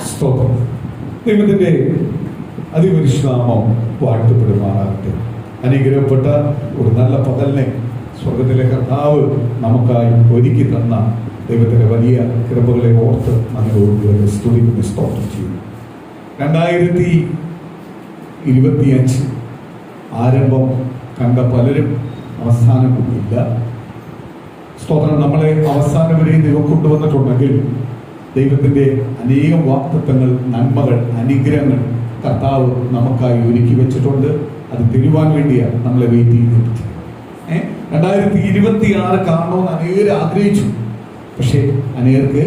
സ്തോത്രം. ദൈവത്തിന്റെ അതിപരിശുദ്ധനാമം വാഴ്ത്തപ്പെടുമാറാകട്ടെ. അനുഗ്രഹപ്പെട്ട ഒരു നല്ല പകലിനെ സ്വർഗത്തിലെ കർത്താവ് നമുക്കായി ഒരുക്കി തന്ന ദൈവത്തിന്റെ വലിയ കൃപകളെ ഓർത്ത് നന്ദിയോടുകൂടി സ്തുതിക്കുന്ന സ്തോത്രം ചെയ്യുന്നു. 2025 ആരംഭം കണ്ട പലരും അവസാനമില്ല. സ്തോത്രം. നമ്മളെ അവസാനം വരെ ദൈവം കൊണ്ടുവന്നിട്ടുണ്ടെങ്കിൽ ദൈവത്തിന്റെ അനേകം വാഗ്ദത്തങ്ങൾ, നന്മകൾ, അനുഗ്രഹങ്ങൾ കർത്താവ് നമുക്കായി ഒരുക്കി വെച്ചിട്ടുണ്ട്. അത് തരുവാൻ വേണ്ടിയാണ് നമ്മളെ വെയിറ്റ് ചെയ്തിട്ട് 2026 കാണണമെന്ന് അനേകർ ആഗ്രഹിച്ചു. പക്ഷേ അനേകർക്ക്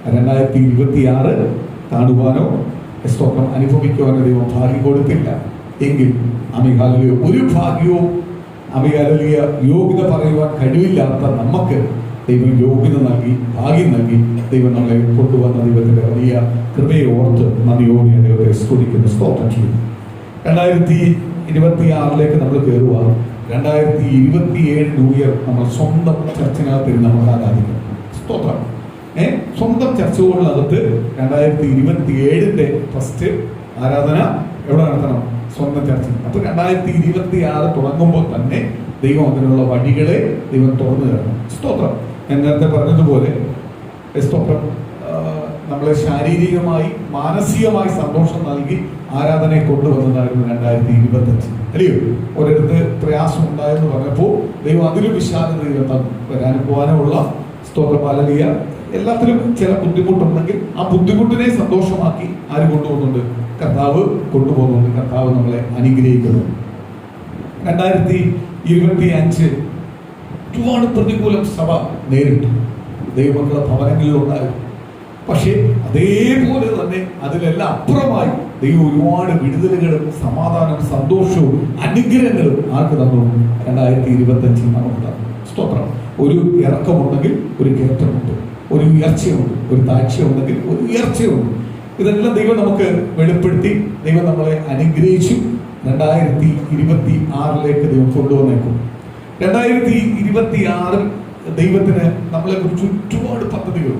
2026 കാണുവാനോ സ്തോത്രം അനുഭവിക്കുവാനോ ദൈവം ഭാഗ്യം കൊടുത്തില്ല. എങ്കിൽ അമികാലിയ ഒരു ഭാഗ്യവും അമികാലിയ യോഗ്യത പറയുവാൻ കഴിവില്ലാത്ത നമുക്ക് ദൈവം യോഗ്യത നൽകി, ഭാഗ്യം നൽകി ദൈവം നമ്മളെ കൊണ്ടുവന്ന ദൈവത്തിന്റെ വലിയ കൃപയെ ഓർത്ത് നന്ദിയോടെ ദൈവത്തെ സ്തുതിക്കുന്ന സ്തോത്രം ചെയ്യുന്നു. 2026 നമ്മൾ കയറുക. 2027 ന്യൂ ഇയർ നമ്മൾ സ്വന്തം ചർച്ചിനകത്ത് നമ്മൾ ആരാധിക്കണം. സ്തോത്രം. സ്വന്തം ചർച്ചകളിനകത്ത് 2027 ഫസ്റ്റ് ആരാധന എവിടെ നടത്തണം? സ്വന്തം ചർച്ച. അപ്പൊ 2026 തുടങ്ങുമ്പോൾ തന്നെ ദൈവം അതിനുള്ള വഴികളെ ദൈവം തുറന്നു തരണം. സ്തോത്രം. ഞാൻ നേരത്തെ പറഞ്ഞതുപോലെ സ്തോത്രം നമ്മളെ ശാരീരികമായി മാനസികമായി സന്തോഷം നൽകി ആരാധനയെ കൊണ്ടുവന്നതായിരുന്നു 2025. അല്ലയോ? ഒരിടത്ത് പ്രയാസം ഉണ്ടായെന്ന് പറഞ്ഞപ്പോൾ ദൈവം അതിലും വിശാലത ദൈവം വരാനും പോകാനുമുള്ള സ്തോത്രം പാലലിയ. എല്ലാത്തിലും ചില ബുദ്ധിമുട്ടുണ്ടെങ്കിൽ ആ ബുദ്ധിമുട്ടിനെ സന്തോഷമാക്കി ആര് കൊണ്ടുപോകുന്നുണ്ട്? കർത്താവ് കൊണ്ടുപോകുന്നുണ്ട്. കർത്താവ് നമ്മളെ അനുഗ്രഹിക്കുന്നു. 2025 ഒരുപാട് പ്രതികൂലം സഭ നേരിട്ടു. ദൈവമക്കളുടെ ഭവനങ്ങളിലുണ്ടായിരുന്നു. പക്ഷേ അതേപോലെ തന്നെ അതിലെല്ലാം അപ്പുറമായി ദൈവം ഒരുപാട് വിടുതലുകളും സമാധാനവും സന്തോഷവും അനുഗ്രഹങ്ങളും ആർക്ക് തന്നു? 2025 നമുക്ക് തന്നു. സ്തോത്രം. ഒരു ഇറക്കമുണ്ടെങ്കിൽ ഒരു കയറ്റമുണ്ട്, ഒരു ഉയർച്ചയുണ്ട്. ഒരു താഴ്ചയുണ്ടെങ്കിൽ ഒരു ഉയർച്ചയുണ്ട്. ഇതെല്ലാം ദൈവം നമുക്ക് വെളിപ്പെടുത്തി ദൈവം നമ്മളെ അനുഗ്രഹിച്ചു. 2026 ദൈവം കൊണ്ടുവന്നേക്കും. 2026 ദൈവത്തിന് നമ്മളെ കുറിച്ച് ഒരുപാട് പദ്ധതികൾ.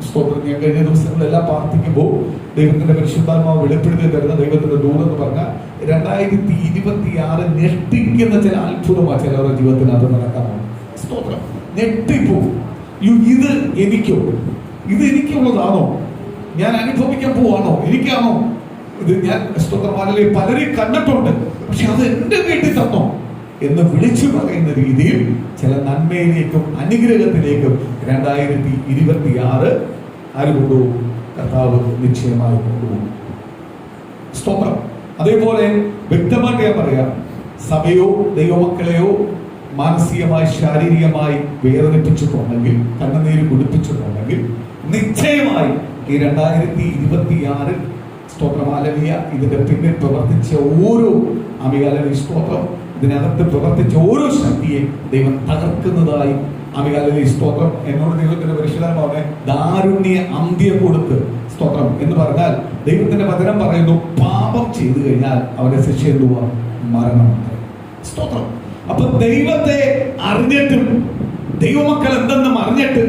സ്തോത്രം. ഞാൻ കഴിഞ്ഞ ദിവസങ്ങളെല്ലാം പ്രാർത്ഥിക്കുമ്പോൾ ദൈവത്തിന്റെ പരിശുദ്ധാത്മാവ് വെളിപ്പെടുത്തി തരുന്ന ദൈവത്തിന്റെ ദൂരം എന്ന് പറഞ്ഞാൽ 2026 ഞെട്ടിക്കുന്ന ചില അത്ഭുതമാണ് ചിലവരുടെ ജീവിതത്തിനകത്ത് നടക്കാനാണ്. സ്തോത്രം. ഞെട്ടിപ്പോവും. ഇത് എനിക്കോ? ഇത് എനിക്കുള്ളതാണോ? ഞാൻ അനുഭവിക്കാൻ പോവാണോ? എനിക്കാണോ ഇത്? ഞാൻ സ്തോത്രമാലയിൽ പലരെയും കണ്ടിട്ടുണ്ട്. പക്ഷെ അത് എന്റെ വീട്ടിൽ തന്നോ എന്ന് വിളിച്ചു പറയുന്ന രീതിയിൽ ചില നന്മയിലേക്കും അനുഗ്രഹത്തിലേക്കും 2026 ആര് കൊണ്ടുപോകും? കർത്താവ് നിശ്ചയമായി കൊണ്ടുപോകും. സ്തോത്രം. അതേപോലെ വ്യക്തമായിട്ട് ഞാൻ പറയാം, സഭയോ ദൈവമക്കളെയോ മാനസികമായി ശാരീരികമായി വേദനിപ്പിച്ചിട്ടുണ്ടെങ്കിൽ, കണ്ണുനീര് കുടിപ്പിച്ചിട്ടുണ്ടെങ്കിൽ നിശ്ചയമായി ഈ 2026 സ്തോത്രമാലവിയ ഇതിന്റെ പിന്നിൽ പ്രവർത്തിച്ച ഓരോ അമികാലവി സ്തോത്രം, ഇതിനകത്ത് പ്രവർത്തിച്ച ഓരോ ശക്തിയെ ദൈവം തകർക്കുന്നതായി അമികാലവി സ്തോത്രം. എന്നോട് ദൈവത്തിന്റെ പരിശുദ്ധാത്മാവിനെ ദാരുണ്യ അന്ത്യം കൊടുത്ത് സ്തോത്രം എന്ന് പറഞ്ഞാൽ ദൈവത്തിന്റെ വചനം പറയുന്നു, പാപം ചെയ്തു കഴിഞ്ഞാൽ അവന്റെ ശിക്ഷ എന്തുവാ? മരണമാണ്. സ്തോത്രം. അപ്പൊ ദൈവത്തെ അറിഞ്ഞിട്ടും ദൈവമക്കൾ എന്തെന്നും അറിഞ്ഞിട്ട്,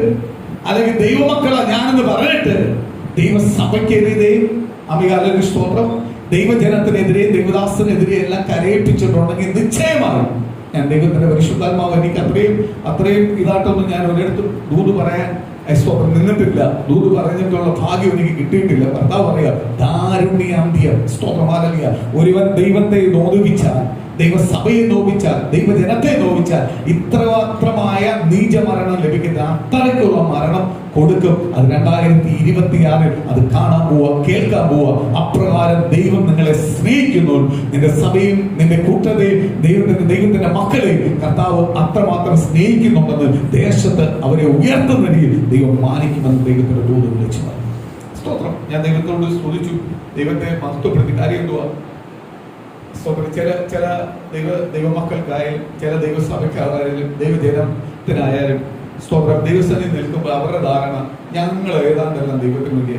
അല്ലെങ്കിൽ ദൈവമക്കളാ ഞാനെന്ന് പറഞ്ഞിട്ട് ദൈവസഭയ്ക്കെതിരെ അമികാലവി സ്തോത്രം ദൈവജനത്തിനെതിരെ ദൈവദാസനെതിരെ എല്ലാം കരയിപ്പിച്ചിട്ടുണ്ടെങ്കിൽ നിശ്ചയമായും ഞാൻ ദൈവത്തിന്റെ പരിശുദ്ധാത്മാവ് എനിക്ക് അത്രയും ഇതായിട്ടൊന്നും ഞാൻ ഒരിടത്തും ദൂത് പറയാൻ സ്തോത്രം നിന്നിട്ടില്ല. ദൂത് പറഞ്ഞിട്ടുള്ള ഭാഗ്യം എനിക്ക് കിട്ടിയിട്ടില്ല. ഭർത്താവ് പറയുക ദാരുണ്യാന്ത്യം. സ്തോത്രമാലലിയ. ഒരുവൻ ദൈവത്തെ നോവിച്ചാൽ, ദൈവസഭയെ നോവിച്ചാൽ, ദൈവജനത്തെ നോവിച്ചാൽ ഇത്രമാത്രമായ നീചമരണം ലഭിക്കുന്ന അത്രയ്ക്കുള്ള മരണം കൊടുക്കും. അത് 2026 അത് കാണാൻ പോവുക, കേൾക്കാൻ പോവുക. അപ്രകാരം ദൈവം നിങ്ങളെ സ്നേഹിക്കുന്നു. നിന്റെ സഭയും നിന്റെ കൂട്ടത്തെയും ദൈവത്തിന്റെ മക്കളെയും കർത്താവ് അത്രമാത്രം സ്നേഹിക്കുന്നുണ്ടെന്ന് ദേശത്ത് അവരെ ഉയർത്തുന്ന രീതിയിൽ ദൈവം മാനിക്കുമെന്ന് ദൈവത്തിന്റെ ദൂത് വിളിച്ചു. സ്തോത്രം. ഞാൻ ദൈവത്തോട് സ്തുതിച്ചു, ദൈവത്തെ മഹത്വപ്പെടുത്തി. കാര്യം എന്തുവാ? ചില ദൈവമക്കൾക്കായാലും ചില ദൈവസഭയ്ക്കായാലും ദൈവജനത്തിനായാലും സ്തോത്രം ദൈവസഭയിൽ നിൽക്കുമ്പോൾ അവരുടെ ധാരണ ഞങ്ങൾ ഏതാണ്ടെല്ലാം ദൈവത്തിന് വേണ്ടി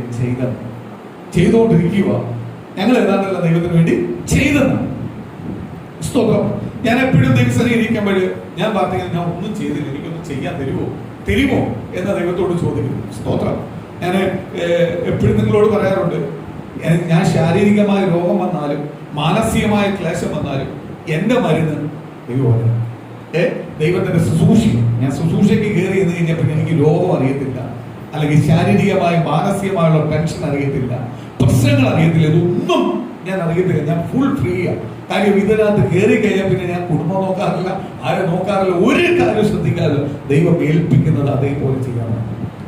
ചെയ്തുകൊണ്ടിരിക്കുക, ഞങ്ങൾ ഏതാണ്ടെല്ലാം ദൈവത്തിന് വേണ്ടി ചെയ്തെന്ന്. സ്തോത്രം. ഞാൻ എപ്പോഴും ദൈവസഭയിൽ ഇരിക്കുമ്പോൾ ഞാൻ പ്രാർത്ഥിക്കുന്നത് ഞാൻ ഒന്നും ചെയ്തില്ല, എനിക്കൊന്നും ചെയ്യാൻ തരുമോ എന്ന് ദൈവത്തോട് ചോദിക്കുന്നു. സ്തോത്രം. ഞാൻ എപ്പോഴും നിങ്ങളോട് പറയാറുണ്ട്, ഞാൻ ശാരീരികമായ രോഗം വന്നാലും മാനസികമായ ക്ലേശം വന്നാലും എന്റെ മരുന്ന് ദൈവമാണ്. ദൈവത്തിന്റെ ശുശ്രൂഷ. ഞാൻ ശുശ്രൂഷയ്ക്ക് കയറി എന്ന് കഴിഞ്ഞപ്പോൾ എനിക്ക് രോഗം അറിയത്തില്ല, അല്ലെങ്കിൽ ശാരീരികമായ മാനസികമായുള്ള ടെൻഷൻ അറിയത്തില്ല, പ്രശ്നങ്ങൾ അറിയത്തില്ല, ഇതൊന്നും ഞാൻ അറിയത്തില്ല. ഞാൻ ഫുൾ ഫ്രീയാണ്. കാര്യം ഇതിനകത്ത് കയറി കഴിഞ്ഞാൽ പിന്നെ ഞാൻ കുടുംബം നോക്കാറില്ല, ആരെ നോക്കാറില്ല, ഒരു കാര്യം ശ്രദ്ധിക്കാറില്ല. ദൈവം ഏൽപ്പിക്കുന്നത് അതേപോലെ ചെയ്യാനാണ്.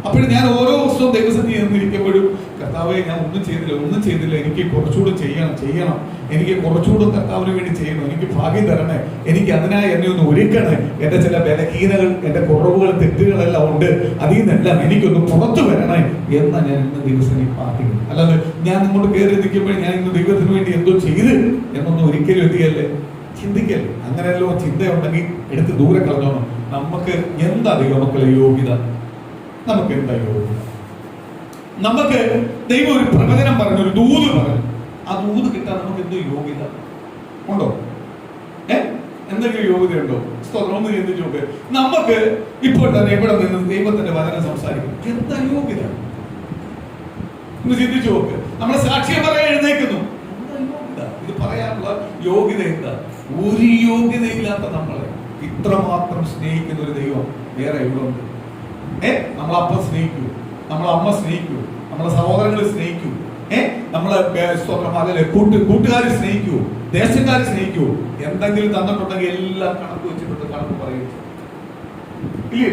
അപ്പോൾ ഞാൻ ഓരോ ദിവസവും ദൈവസന്നിധി എന്നിരിക്കുമ്പോഴും കർത്താവെ, ഞാൻ ഒന്നും ചെയ്തില്ല, എനിക്ക് കുറച്ചുകൂടെ ചെയ്യണം, എനിക്ക് കുറച്ചുകൂടെ കർത്താവിന് വേണ്ടി ചെയ്യണം, എനിക്ക് ഭാഗ്യം തരണേ, എനിക്ക് അതിനായി എന്നെ ഒന്ന് ഒരുക്കണേ, എന്റെ ചില ബലഹീനകൾ, എന്റെ കുറവുകൾ, തെറ്റുകളെല്ലാം ഉണ്ട്, അതിൽ നിന്നെല്ലാം എനിക്കൊന്ന് പുറത്തു വരണേ എന്ന് ഞാൻ ഇന്ന് ദൈവസന്നിധി പ്രാർത്ഥിക്കുന്നു. അല്ലാതെ ഞാൻ ഇങ്ങോട്ട് കയറി നിൽക്കുമ്പോൾ ഞാൻ ഇന്ന് ദൈവത്തിന് വേണ്ടി എന്തോ ചെയ്ത് എന്നൊന്നും ഒരിക്കലും എത്തിയല്ലേ, ചിന്തിക്കല്ലേ. അങ്ങനെയല്ലോ ചിന്തയുണ്ടെങ്കിൽ എടുത്ത് ദൂരെ കളഞ്ഞോണം. നമുക്ക് എന്താ ദൈവമക്കളെ യോഗ്യത? നമുക്ക് എന്താ യോഗ്യത? നമുക്ക് ദൈവം ഒരു പ്രവചനം പറഞ്ഞു, ഒരു ദൂത് പറഞ്ഞു. ആ ദൂത് കിട്ടാൻ നമുക്ക് എന്തോ യോഗ്യത ഉണ്ടോ? എന്തെങ്കിലും യോഗ്യത ഉണ്ടോ? ഒന്ന് ചിന്തിച്ചു നോക്ക്. നമുക്ക് ഇപ്പോൾ തന്നെ ഇവിടെ നിന്ന് ദൈവത്തിന്റെ വചനം സംസാരിക്കും. എന്താ യോഗ്യത? ഒന്ന് ചിന്തിച്ചു നോക്ക്. നമ്മളെ സാക്ഷ്യം പറയാൻ എഴുന്നേക്കുന്നു. എന്താ യോഗ്യത? ഇത് പറയാനുള്ള യോഗ്യത എന്താ? ഒരു യോഗ്യതയില്ലാത്ത നമ്മളെ ഇത്രമാത്രം സ്നേഹിക്കുന്ന ഒരു ദൈവം വേറെ എവിടെ ഉണ്ട്? നമ്മളപ്പം സ്നേഹിക്കൂ, നമ്മളെ അമ്മ സ്നേഹിക്കൂ, നമ്മളെ സഹോദരങ്ങളെ സ്നേഹിക്കൂ, നമ്മളെ കൂട്ടുകാരെ സ്നേഹിക്കൂ, ദേശക്കാരെ സ്നേഹിക്കൂ. എന്തെങ്കിലും തന്നിട്ടുണ്ടെങ്കിൽ എല്ലാം കണക്ക് വെച്ചിട്ടുണ്ട്, കണക്ക് പറയും. ഇല്ലേ?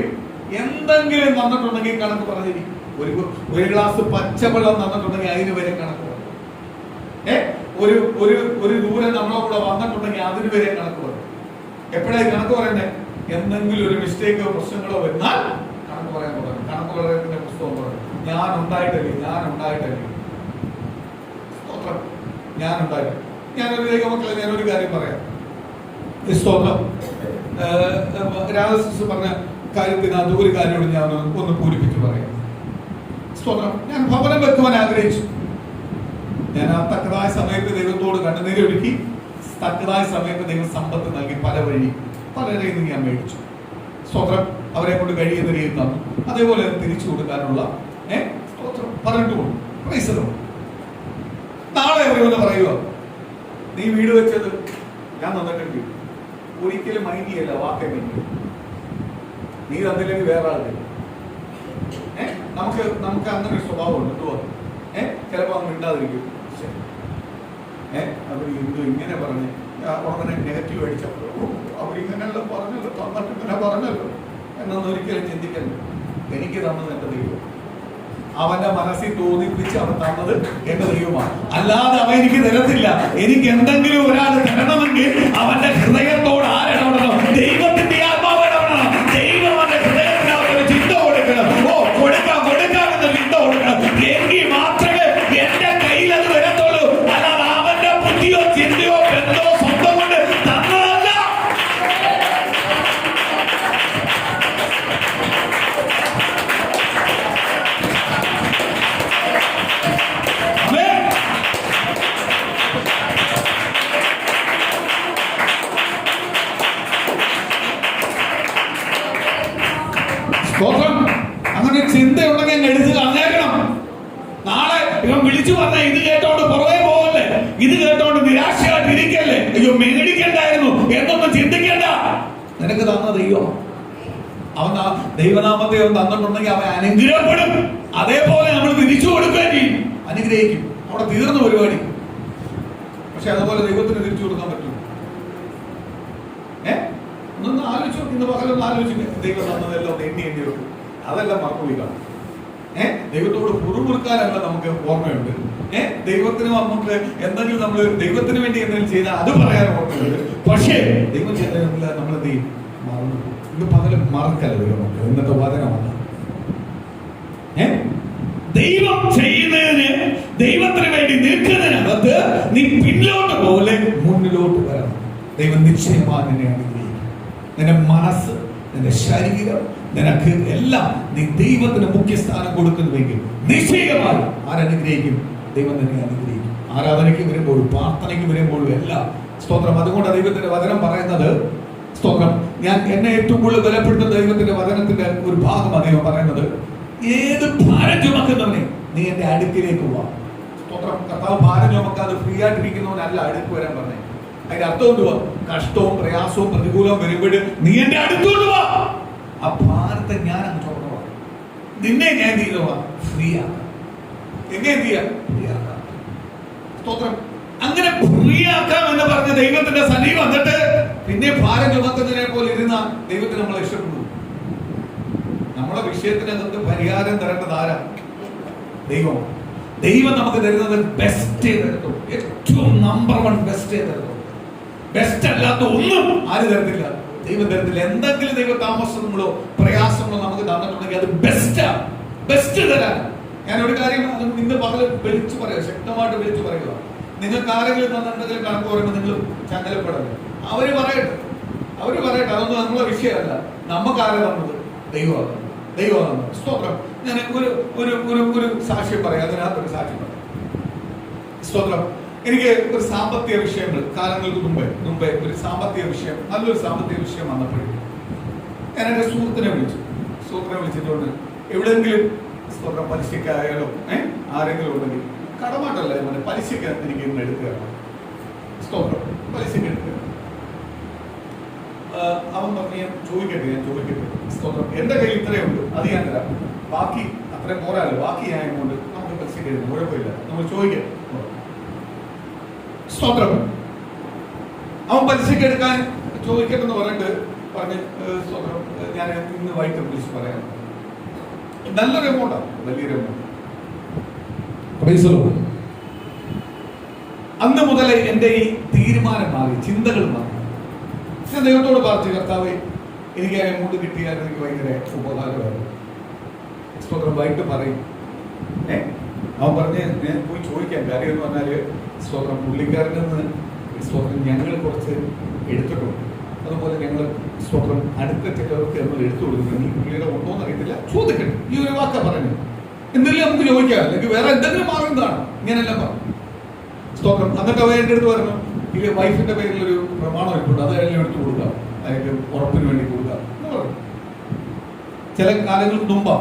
എന്തെങ്കിലും തന്നിട്ടുണ്ടെങ്കിൽ കണക്ക് പറഞ്ഞിരിക്കും. ഒരു ഗ്ലാസ് പച്ചവെള്ളം തന്നിട്ടുണ്ടെങ്കിൽ അതിന് വരെ കണക്ക് പറയും. ഒരു ദൂരം നമ്മളെ കൂടെ വന്നിട്ടുണ്ടെങ്കിൽ അതിന് വരെ കണക്ക് പറയും. എപ്പോഴായി കണക്ക് പറയുന്നത്? എന്തെങ്കിലും ഒരു മിസ്റ്റേക്കോ പ്രശ്നങ്ങളോ വരുന്നാൽ കണക്ക് പറയാൻ തുടങ്ങും. കണക്ക് പറയുന്നതിന്റെ പുസ്തകം പറയും, ഞാൻ ഉണ്ടായിട്ടല്ലേ. ഞാനൊരു ദൈവമക്കളെ, ഞാനൊരു കാര്യം പറയാം. സ്തോത്രം. രാധാകൃഷ്ണൻ പറഞ്ഞ കാര്യത്തിനകത്ത് ഒരു കാര്യത്തോട് ഞാൻ ഒന്ന് പൂരിപ്പിച്ച് പറയാം. സ്തോത്രം. ഞാൻ ഭവനം വെക്കുവാൻ ആഗ്രഹിച്ചു. ഞാൻ ആ തക്കതായ സമയത്ത് ദൈവത്തോട് കണ്ണുനീരൊഴുക്കി, തക്കതായ സമയത്ത് ദൈവം സമ്പത്ത് നൽകി, പലരെയും ഞാൻ മേടിച്ചു. സ്തോത്രം. അവരെ കൊണ്ട് കഴിയുന്ന രീതിയിൽ തന്നു. അതേപോലെ തിരിച്ചു കൊടുക്കാനുള്ള സ്തോത്രം പറഞ്ഞിട്ടുമുണ്ട്. നാളെ അവരൊന്ന് പറയുക, നീ വീട് വെച്ചത് ഞാൻ തന്നിട്ടുണ്ട്, ഒരിക്കലും മൈൻഡ് ചെയ്യല്ല, വാക്കേ മൈൻഡ്. നീ തന്നില്ലെങ്കിൽ വേറെ ആളില്ല. നമുക്ക് അങ്ങനെ ഒരു സ്വഭാവം ഉണ്ട്. എന്തുവാ? ചിലപ്പോ അങ്ങ് മിണ്ടാതിരിക്കും. അവർ എന്തു ഇങ്ങനെ പറഞ്ഞ് ഉടനെ നെഗറ്റീവ് അടിച്ചപ്പോൾ അവരിങ്ങനെയല്ല പറഞ്ഞല്ലോ, തന്നിട്ട് ഇങ്ങനെ പറഞ്ഞല്ലോ എന്നൊന്നും ഒരിക്കലും ചിന്തിക്കല്ല. എനിക്ക് തന്നത് എന്റെ ദൈവം. അവന്റെ മനസ്സിൽ തോന്നിപ്പിച്ച് അവൻ തന്നത് എന്റെ ദൈവമാണ്. അല്ലാതെ അവൻ എനിക്ക് തരത്തില്ല. എനിക്ക് എന്തെങ്കിലും ഒരാൾ തരണമെങ്കിൽ അവന്റെ ഹൃദയത്തോട് ആരിടപെടണം? ദൈവത്തിന്റെ ആത്മാവ് ഇടപെടണം. ദൈവം അവന്റെ ഹൃദയത്തിന് അവരുടെ ചിന്ത കൊടുക്കണം. കൊടുക്കാമെന്ന ചിന്ത കൊടുക്കണം. എങ്കിൽ മാത്രമേ എന്റെ കയ്യിൽ അത് വരത്തുള്ളൂ. അല്ലാതെ അവന്റെ ബുദ്ധിയോ ചിന്തയോ ബന്ധോ സ്വന്തം കൊണ്ട് തന്നതല്ല. അങ്ങനെ ചിന്തയുണ്ടെങ്കിൽ എടുത്ത് കളഞ്ഞേക്കണം. നാളെ ഇവൻ വിളിച്ചു പറഞ്ഞ ഇത് കേട്ടോണ്ട് പുറകെ പോകല്ലേ, ഇത് കേട്ടോണ്ട് നിരാശയായിട്ട് ഇരിക്കല്ലേ, അയ്യോ മേടിക്കണ്ടായിരുന്നു എന്നൊന്നും ചിന്തിക്കണ്ട. നിനക്ക് തന്ന ദൈവം, അവൻ ദൈവനാമത്തെ അവൻ തന്നിട്ടുണ്ടെങ്കിൽ അവൻ അനുഗ്രഹപ്പെടും. അതേപോലെ നമ്മൾ തിരിച്ചു കൊടുക്കുകയും ചെയ്യും, അനുഗ്രഹിക്കും. അവിടെ തീർന്ന പരിപാടി. പക്ഷെ അതുപോലെ ദൈവത്തിന് തിരിച്ചു കൊടുക്കാൻ പറ്റും. ഒന്നൊന്ന് ആലോചിച്ചു. ഇന്ന് പകലൊന്ന് ആലോചിച്ചു. ദൈവം തന്നതെല്ലാം എണ്ണി വെക്കും. അതെല്ലാം മറന്നുപോയി കാണും. ദൈവത്തോട് പുറമുറുക്കാനല്ല നമുക്ക് ഓർമ്മയുണ്ട്. ദൈവത്തിന് നമുക്ക് എന്തെങ്കിലും നമ്മൾ ദൈവത്തിന് വേണ്ടി എന്തെങ്കിലും ചെയ്താൽ അത് പറയാൻ ഓർമ്മയുണ്ട്. പക്ഷേ ദൈവം ചെയ്തതെന്നില്ല നമ്മൾ എന്ത് ചെയ്യും? മറന്നു. ഇത് പകരം മറക്കല്ല ദൈവമൊക്കെ. ഇന്നത്തെ വചനമല്ല. ദൈവം ചെയ്യുന്നതിന്, ദൈവത്തിന് വേണ്ടി നിൽക്കുന്നതിനകത്ത് നീ പിന്നോട്ട് പോലെ മുന്നിലോട്ട് വരണം. ദൈവം നിശ്ചയമായി നിന്നെ അനുഗ്രഹിക്കും. നിന്റെ മനസ്സ്, നിന്റെ ശരീരം, നിനക്ക് എല്ലാം നീ ദൈവത്തിന് മുഖ്യസ്ഥാനം കൊടുക്കുന്നുവെങ്കിൽ നിശ്ചയമായി ആരനുഗ്രഹിക്കും? ദൈവം തന്നെ അനുഗ്രഹിക്കും. ആരാധനയ്ക്ക് വരുമ്പോഴും പ്രാർത്ഥനയ്ക്ക് വരുമ്പോഴും എല്ലാം. സ്തോത്രം. അതുകൊണ്ട് ദൈവത്തിന്റെ വചനം പറയുന്നത്, സ്തോത്രം, ഞാൻ എന്നെ ഏറ്റവും കൂടുതൽ ബലപ്പെടുത്തുന്ന ദൈവത്തിന്റെ വചനത്തിന്റെ ഒരു ഭാഗം അദ്ദേഹം പറയുന്നത്, ഏത് ഭാരം ചുമക്കുന്നവനെ നീ എന്റെ അടുക്കിലേക്ക് വാ. സ്തോത്രം. കർത്താവ് ഭാരം ചുമക്കാതെ ഫ്രീ ആയിട്ടിരിക്കുന്നവനല്ല അടുക്ക് വരാൻ പറഞ്ഞേ. അതിന്റെ അർത്ഥം എന്തുവാ? കഷ്ടവും പ്രയാസവും പ്രതികൂലവും വരുമ്പോൾ നീ എന്റെ അടുത്തോട്ട് വാ, ആ ഭാരത്തെ ഞാൻ അങ്ങ് ചുമന്നോളാം. നിന്നെ ഞാൻ എന്ത് ചെയ്തോളാം? ഫ്രീ ആക്കാം. എന്നെ എന്ത് ചെയ്യാം? ഫ്രീ ആക്കാം. സ്തോത്രം. അങ്ങനെ ഫ്രീ ആക്കാം എന്ന് പറഞ്ഞ ദൈവത്തിന്റെ സന്നിധി വന്നിട്ട് പിന്നെ ഭാരം ചുമക്കുന്നതിനെ പോലെ ഇരുന്ന ദൈവത്തിന് നമ്മളെ ഇഷ്ടപ്പെടുന്നു. നമ്മളെ വിഷയത്തിനകത്ത് പരിഹാരം തരേണ്ടത് ആരാ? ദൈവം. ദൈവം നമുക്ക് തരുന്നത് ബെസ്റ്റ് തരത്തുള്ളൂ. ഏറ്റവും നമ്പർ 1 ബെസ്റ്റ് തരത്തുള്ളൂ. ബെസ്റ്റ് അല്ലാത്ത ഒന്നും ആര് തരത്തില്ല? ദൈവം തരത്തില്ല. എന്തെങ്കിലും ദൈവ താമസങ്ങളോ പ്രയാസങ്ങളോ നമുക്ക് തന്നിട്ടുണ്ടെങ്കിൽ അത് ബെസ്റ്റാ. ബെസ്റ്റ് തരാൻ ഞാൻ ഒരു കാര്യം ഇന്ന് പകല് വിളിച്ചു പറയുക, ശക്തമായിട്ട് വിളിച്ചു പറയുക. നിങ്ങൾക്ക് ആരെങ്കിലും തന്നിട്ടുണ്ടെങ്കിൽ കണക്ക് പറയുമ്പോൾ നിങ്ങൾ ചങ്ങലപ്പെടരുത്. അവര് പറയട്ടെ. അതൊന്നും നമ്മളെ വിഷയമല്ല. നമുക്ക് ആരെ തന്നത്? ദൈവമാണ്. ദൈവമാണ്. സ്തോത്രം. ഞാൻ ഒരു സാക്ഷ്യം പറയാം. അതിനകത്തൊരു സാക്ഷ്യം പറയാം. സ്തോത്രം. എനിക്ക് ഒരു സാമ്പത്തിക വിഷയങ്ങൾ കാലങ്ങൾക്ക് മുമ്പേ ഒരു സാമ്പത്തിക വിഷയം, നല്ലൊരു സാമ്പത്തിക വിഷയം വന്നപ്പോഴും ഞാൻ എൻ്റെ സുഹൃത്തിനെ വിളിച്ചിട്ടുണ്ട്. എവിടെയെങ്കിലും സ്തോത്രം പലിശക്കായാലോ ആരെങ്കിലും ഉണ്ടെങ്കിൽ കടമായിട്ടല്ല ഞാൻ പലിശക്ക് എനിക്ക് ഇന്ന് എടുക്കുക. സ്തോത്രം. പലിശക്ക് എടുക്കുക. അവൻ പറഞ്ഞു ഞാൻ ചോദിക്കട്ടെ. സ്തോത്രം. എന്റെ കയ്യിൽ ഇത്രയുണ്ട്, അത് ഞാൻ തരാം. ബാക്കി അത്രയും പോരാല്ലോ, ബാക്കി ഞാൻ കൊണ്ട് നമുക്ക് പലിശക്ക് എടുക്കും, കുഴപ്പമില്ല, നമ്മൾ ചോദിക്കാം. സ്തോത്രം. അവൻ പലിശക്ക് എടുക്കാൻ ചോദിക്കട്ടെന്ന് പറഞ്ഞ് സ്തോത്രം. ഞാൻ ഇന്ന് വൈകിട്ട് വിളിച്ച് പറയാം. നല്ലൊരു എമൗണ്ടാണ്, വലിയൊരു എമൗണ്ട്. അന്ന് മുതൽ എന്റെ ഈ തീരുമാനം മാറി, ചിന്തകൾ മാറി. ഞാൻ ദൈവത്തോട് പറഞ്ഞു, കർത്താവേ എനിക്ക് ആ എമൗണ്ട് കിട്ടിയാൽ എനിക്ക് ഭയങ്കര ഉപകാരമായിരുന്നു. സ്തോത്രം. വൈകിട്ട് പറയും. അവൻ പറഞ്ഞ് ഞാൻ പോയി ചോദിക്കാം. കാര്യം എന്ന് പറഞ്ഞാല് സ്തോത്രം പുള്ളിക്കാരനിൽ നിന്ന് സ്തോത്രം ഞങ്ങൾ കുറച്ച് എടുത്തിട്ടുണ്ട്. അതുപോലെ ഞങ്ങൾ സ്തോത്രം അടുത്ത ചിലർക്ക് നമ്മൾ എടുത്തു കൊടുക്കുന്നത്. നീ പുള്ളിയുടെ ഉണ്ടോന്ന് അറിയത്തില്ല, ചോദിക്കട്ടെ. ഈ ഒരു വാക്കാ പറയുന്നത്. എന്തെങ്കിലും നമുക്ക് ചോദിക്കാം, അല്ലെങ്കിൽ വേറെ എന്തെങ്കിലും മാർഗം കാണും. ഇങ്ങനെല്ലാം പറഞ്ഞു. സ്തോത്രം. എന്നിട്ട് അവ എൻ്റെ അടുത്ത് പറഞ്ഞു, ഈ വൈഫിന്റെ പേരിൽ ഒരു പ്രമാണം ഇട്ടുണ്ട്, അത് എല്ലാം എടുത്തു കൊടുക്കാം, അതായത് ഉറപ്പിന് വേണ്ടി കൊടുക്കാം എന്ന് പറഞ്ഞു. ചില കാലങ്ങൾക്ക് മുമ്പാ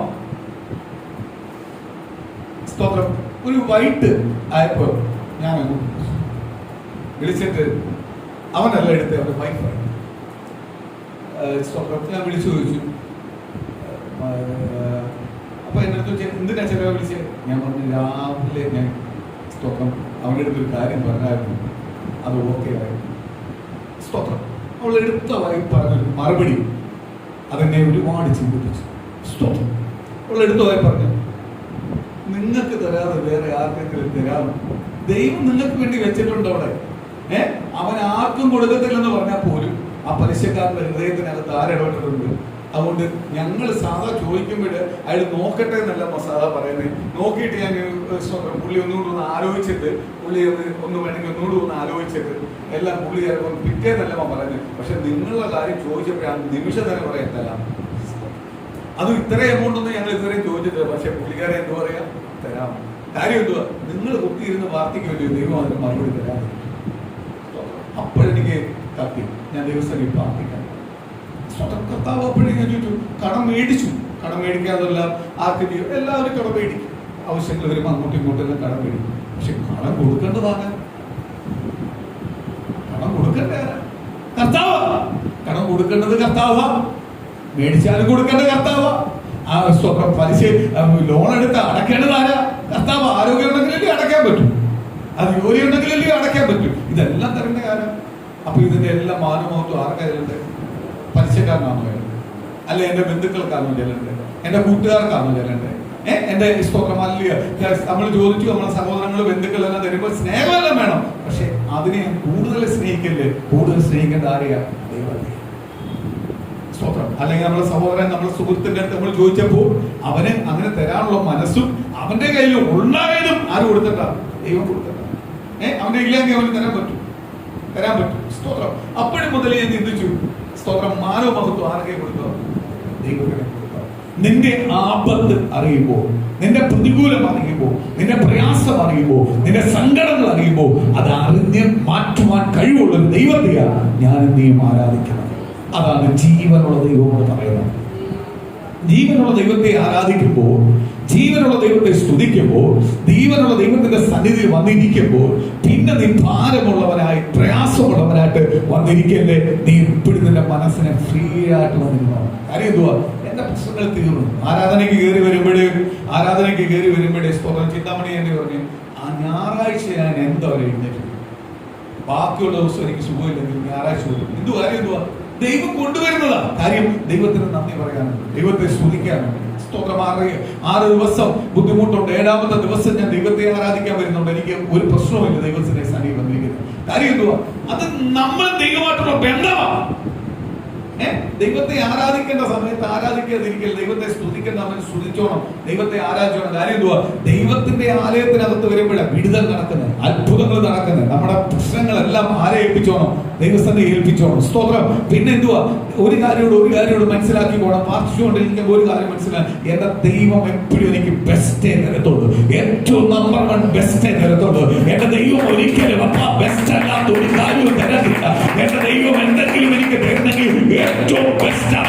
സ്തോത്രം. ഒരു വൈകിട്ട് ആയപ്പോ ഞാൻ വിളിച്ചിട്ട് അവനല്ല എടുത്ത്, അവന്റെ വൈഫാണ്. സ്തോത്രം. ഞാൻ വിളിച്ചു ചോദിച്ചു. അപ്പൊ എന്റെ അടുത്ത് എന്തിനാ ചെലവ് വിളിച്ച്? ഞാൻ പറഞ്ഞു രാവിലെ ഞാൻ സ്തോത്രം അവൻ്റെ അടുത്തൊരു കാര്യം പറഞ്ഞായിരുന്നു, അത് ഓക്കെ ആയിരുന്നു. സ്തോത്രം. അവൾ എടുത്തതായി പറഞ്ഞൊരു മറുപടി അതെന്നെ ഒരുപാട് ചിന്തിപ്പിച്ചു. സ്തോത്രം. അവൾ എടുത്തതായി പറഞ്ഞു, നിങ്ങൾക്ക് തരാതെ വേറെ ആർക്കെങ്കിലും തരാമോ? ദൈവം നിങ്ങൾക്ക് വേണ്ടി വെച്ചിട്ടുണ്ട് അവിടെ. അവൻ ആർക്കും കൊടുക്കത്തില്ലെന്ന് പറഞ്ഞാൽ പോലും ആ പലിശക്കാരന്റെ ഹൃദയത്തിനകത്ത് ആരിടപെട്ടിട്ടുണ്ട്. അതുകൊണ്ട് ഞങ്ങൾ സാധാ ചോദിക്കുമ്പോൾ അയാൾ നോക്കട്ടെ എന്നല്ല സാധാ പറയുന്നത്. നോക്കിയിട്ട് ഞാൻ പുള്ളി ഒന്നുകൂടി ആലോചിച്ചിട്ട് ഒന്ന് വേണമെങ്കിൽ ഒന്നുകൂടി ആലോചിച്ചിട്ട് എല്ലാം പുള്ളി ചിലപ്പോൾ പിറ്റേന്നല്ല പറയുന്നത്. പക്ഷെ നിങ്ങളുടെ കാര്യം ചോദിച്ചപ്പോഴാണ് നിമിഷം തന്നെ പറയത്തല്ല. അത് ഇത്രയും എമൗണ്ട് ഒന്നും ഞങ്ങൾ ഇതുവരെയും ചോദിച്ചിട്ടില്ല. പക്ഷെ പുള്ളിക്കാരെ എന്തു പറയാ തരാം. കാര്യം എന്തുവാ? നിങ്ങൾ കുത്തിയിരുന്ന് പ്രാർത്ഥിക്കുമല്ലോ, ദൈവം അതിന് മറുപടി തരാം. അപ്പോഴെനിക്ക് കത്തി ഞാൻ ദിവസം പ്രാർത്ഥിക്കാം. കർത്താവ് അപ്പോഴും ഞാൻ ചോദിച്ചു, കടം മേടിക്കാതല്ല ആർക്കും ചെയ്യും, എല്ലാവരും കടം മേടിക്കും. ആവശ്യങ്ങൾ വരുമ്പോൾ അങ്ങോട്ടും ഇങ്ങോട്ടെല്ലാം കടം മേടിക്കും. പക്ഷെ കടം കൊടുക്കേണ്ടതാണ്. കടം കൊടുക്കേണ്ട കർത്താവാ. കടം കൊടുക്കേണ്ടത് കർത്താവാ. മേടിച്ചാലും കൊടുക്കേണ്ടത് കർത്താവാ. ആ സ്വന്തം പലിശ ലോൺ എടുത്ത് അടക്കേണ്ടത് ആരാ? കർത്താവ്. ആരോഗ്യം ഉണ്ടെങ്കിലല്ലേ അടയ്ക്കാൻ പറ്റും, അത് ജോലി ഉണ്ടെങ്കിലല്ലേ അടയ്ക്കാൻ പറ്റും. ഇതെല്ലാം തരേണ്ട കാര്യം. അപ്പൊ ഇതിന്റെ എല്ലാം മാനമഹത്വം ആർക്കാ ചെല്ലണ്ടേ? പലിശക്കാരനാണോ ചെല്ലണ്ടേ? അല്ലെ എന്റെ ബന്ധുക്കൾക്കാണോ ചെല്ലണ്ടേ? എന്റെ കൂട്ടുകാർക്കാണോ ചെല്ലണ്ടേ? എന്റെ സ്തോത്രം. അല്ലയോ നമ്മൾ ചോദിച്ചു, നമ്മളെ സഹോദരങ്ങൾ ബന്ധുക്കളെല്ലാം തരുമ്പോൾ സ്നേഹമെല്ലാം വേണം. പക്ഷെ അതിനെ കൂടുതൽ സ്നേഹിക്കല്ലേ? കൂടുതൽ സ്നേഹിക്കേണ്ട ആരെയാ? ദൈവത്തെ. സ്തോത്രം. അല്ലെങ്കിൽ നമ്മളെ സഹോദരൻ, നമ്മളെ സുഹൃത്തിന്റെ അടുത്ത് നമ്മൾ ചോദിച്ചപ്പോൾ അവന് അങ്ങനെ തരാനുള്ള മനസ്സും അവന്റെ കയ്യിൽ ഉണ്ടായതും ആര് കൊടുത്തിട്ടാ? ദൈവം കൊടുത്തിട്ടാ. അവന്റെ ഇല്ലെങ്കിൽ അവന് തരാൻ പറ്റും. സ്തോത്രം. അപ്പോഴും മുതൽ ഞാൻ ചിന്തിച്ചു, സ്തോത്രം, മാനവ മഹത്വം ആർക്കെ കൊടുത്തോ? ദൈവത്തിനെ കൊടുത്തോ? നിന്റെ ആപത്ത് അറിയുമ്പോൾ, നിന്റെ പ്രതികൂലം അറിയുമ്പോൾ, നിന്റെ പ്രയാസം അറിയുമ്പോൾ, നിന്റെ സങ്കടങ്ങൾ അറിയുമ്പോൾ അത് അറിഞ്ഞ് മാറ്റുവാൻ കഴിവുള്ള ഒരു ദൈവത്തെയാണ് ഞാൻ നീയും ആരാധിക്കുന്നത്. അതാണ് ജീവനുള്ള ദൈവം എന്ന് പറയുന്നത്. ജീവനുള്ള ദൈവത്തെ ആരാധിക്കുമ്പോൾ, ജീവനുള്ള ദൈവത്തെ സ്തുതിക്കുമ്പോൾ, ജീവനുള്ള ദൈവത്തിന്റെ സന്നിധിയിൽ വന്നിരിക്കുമ്പോൾ, പിന്നെ നീ ഭാരമുള്ളവനായി പ്രയാസമുള്ളവനായിട്ട് വന്നിരിക്കല്ലേ. നീ ഇപ്പോഴും നിന്റെ മനസ്സിനെ ഫ്രീ ആയിട്ട് വന്നിരുന്നോ. കാര്യം എന്തുവാ? എന്റെ പ്രശ്നങ്ങൾ തീർന്നു. ആരാധനയ്ക്ക് കയറി വരുമ്പോഴേ സ്തോത്രം ചിന്താമണി എന്ന് പറഞ്ഞു, ആ ഞായറാഴ്ച ഞാൻ എന്താ എഴുന്നേറ്റ്, ബാക്കിയുള്ള ദിവസം എനിക്ക് സുഖമില്ലെങ്കിൽ ഞായറാഴ്ച വരും. കാര്യം എന്തുവാ? ദൈവം കൊണ്ടുവരുന്നതാ. കാര്യം ദൈവത്തിന് നന്ദി പറയാനുണ്ട്, ദൈവത്തെ സ്തുതിക്കാനുണ്ട്. സ്തോത്രം. 6 ദിവസം ബുദ്ധിമുട്ടുണ്ട്, 7ാമത്തെ ദിവസം ഞാൻ ദൈവത്തെ ആരാധിക്കാൻ വരുന്നുണ്ട്. എനിക്ക് ഒരു പ്രശ്നവുമില്ല ദൈവത്തിന്റെ സന്നിധി വന്നിരിക്കുന്നത്. കാര്യം എന്തുവാ? അത് നമ്മൾ ദൈവമായിട്ടുള്ള ബന്ധമാണ്. ദൈവത്തെ ആരാധിക്കേണ്ട സമയത്ത് ആരാധിക്കാതിരിക്കൽ, ദൈവത്തെ സ്തുതിക്കേണ്ട സമയത്ത് സ്തുതിച്ചോണം, ദൈവത്തെ ആരാധിച്ചോണം. കാര്യം എന്തുവാ? ദൈവത്തിന്റെ ആലയത്തിനകത്ത് വരുമ്പോഴാണ് വിടുതൽ നടക്കുന്നത്, അത്ഭുതങ്ങൾ നടക്കുന്നത്. നമ്മുടെ പ്രശ്നങ്ങളെല്ലാം ആരെ ഏൽപ്പിച്ചോണം? ദൈവസ്ഥനെ ഏൽപ്പിച്ചോണം. സ്തോത്രം. പിന്നെ എന്തുവാ? ഒരു കാര്യോട് മനസ്സിലാക്കി പോകണം. പ്രാർത്ഥിച്ചുകൊണ്ടിരിക്കുമ്പോൾ ഒരു കാര്യം മനസ്സിലാക്കി, എന്റെ ദൈവം എപ്പോഴും എനിക്ക് ബെസ്റ്റേ തരത്തുള്ളൂ, ഏറ്റവും നമ്പർ 1 ബെസ്റ്റേ തരത്തുള്ളൂ. എന്റെ ദൈവം ഒരിക്കലും ബെസ്റ്റ് അല്ലാത്ത ഒരു കാര്യവും തരത്തില്ല. എന്റെ ദൈവം എന്തെങ്കിലും എനിക്ക് തരുന്നെങ്കിൽ ഏറ്റവും ബെസ്റ്റാ.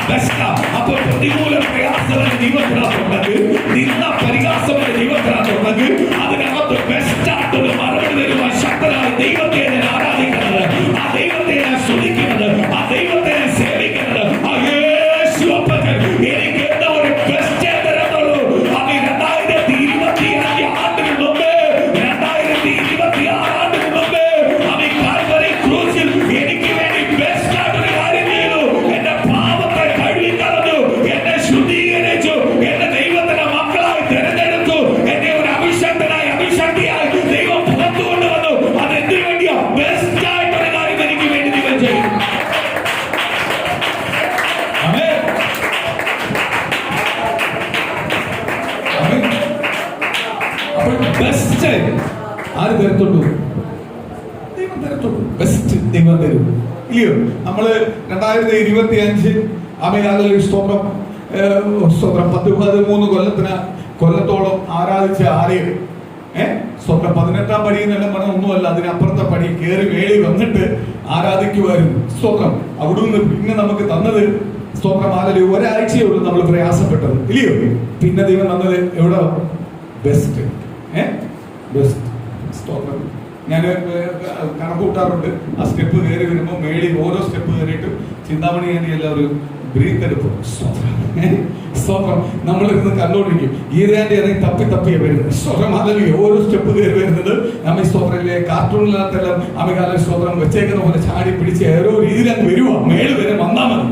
അപ്പൊ പ്രതികൂല പ്രയാസങ്ങൾ ദൈവത്തിനകത്തുണ്ടെങ്കിൽ, നിന്ന പരിഹാസങ്ങൾ ദൈവത്തിനകത്തുണ്ടെങ്കിൽ, അതിനകത്ത് ബെസ്റ്റായിട്ടൊരു മറുപടി തരുവാൻ ശക്തനായ ദൈവത്തെ ഞാൻ ആരാധിക്കുന്നത്, ആ ദൈവത്തെ ഞാൻ സ്തുതിക്കുന്നത്, ആ ദൈവത്തെ ഞാൻ സേവിക്കുന്നത്, ആ യേശു അപ്പൻ എനിക്ക് എന്താ ഒരു ബെസ്റ്റേ തരത്തുള്ളൂ. അത് 2025 ആണ്ടിന് മുമ്പേ, 2026 ആണ്ടിന് മുമ്പേ അത് കാൽവരി ക്രൂസിൽ എനിക്ക് വേണ്ടി ബെസ്റ്റ് ആയിട്ടൊരു കാര്യം ചെയ്തു. എന്റെ പാപത്തെ കഴുകിക്കളഞ്ഞു, എന്നെ ശുദ്ധീകരിച്ചു, എന്റെ ദൈവത്തിന്റെ മക്കളായി തിരഞ്ഞെടുത്തു, എന്നെ ഒരു അഭിഷക്തിയായി ദൈവം പുറത്തു കൊണ്ടുവന്നു. അതെന്തിനു വേണ്ടിയാ? ബെസ്റ്റ് ആയിട്ടൊരു കാര്യം എനിക്ക് വേണ്ടി ദൈവം ചെയ്തു. ബെസ്റ്റ് ആര് തരത്തുള്ളൂ? ദൈവം തരത്തുള്ളൂ. ബെസ്റ്റ് ദൈവം തരും, ഇല്ലയോ? നമ്മള് 2025 സ്തോത്രം 13 കൊല്ലത്തോളം ആരാധിച്ച ആലയം സ്വന്തം 18ാം പടി എന്നെല്ലാം പറഞ്ഞ ഒന്നുമല്ല, അതിനപ്പുറത്തെ പടി കയറി വേളി വന്നിട്ട് ആരാധിക്കുമായിരുന്നു. സ്തോത്രം. അവിടുന്ന് പിന്നെ നമുക്ക് തന്നത് സ്തോത്രം ഒരാഴ്ചയുള്ളൂ നമ്മൾ പ്രയാസപ്പെട്ടത്, ഇല്ലയോ? പിന്നെ ദൈവം തന്നത് എവിടെ? ബെസ്റ്റ്. ബെസ്റ്റ്. സ്തോത്രം. ഞാൻ കണക്ക് കൂട്ടാറുണ്ട്. ആ സ്റ്റെപ്പ് കയറി വരുമ്പോൾ മേളിൽ ഓരോ സ്റ്റെപ്പ് കയറിയിട്ട് ചിന്താമണി എല്ലാവരും ബ്രീത്ത് എടുക്കും. സ്തോത്രം. നമ്മളിരുന്ന് കണ്ടോണ്ടിരിക്കും. ഈരാന്റെ ഇറങ്ങി തപ്പിയാ വരുന്നത്. സ്തോത്രം. അതല്ലേ ഓരോ സ്റ്റെപ്പ് കയറി വരുന്നത്. നമ്മ സ്തോത്രത്തിലെ കാർട്ടൂണിനകത്തെല്ലാം അമികാല സ്തോത്രം വെച്ചേക്കുന്ന പോലെ ചാടി പിടിച്ച് ഓരോ രീതിയിലങ്ങ് വരുവാ. മേള് വരെ വന്നാൽ മതി.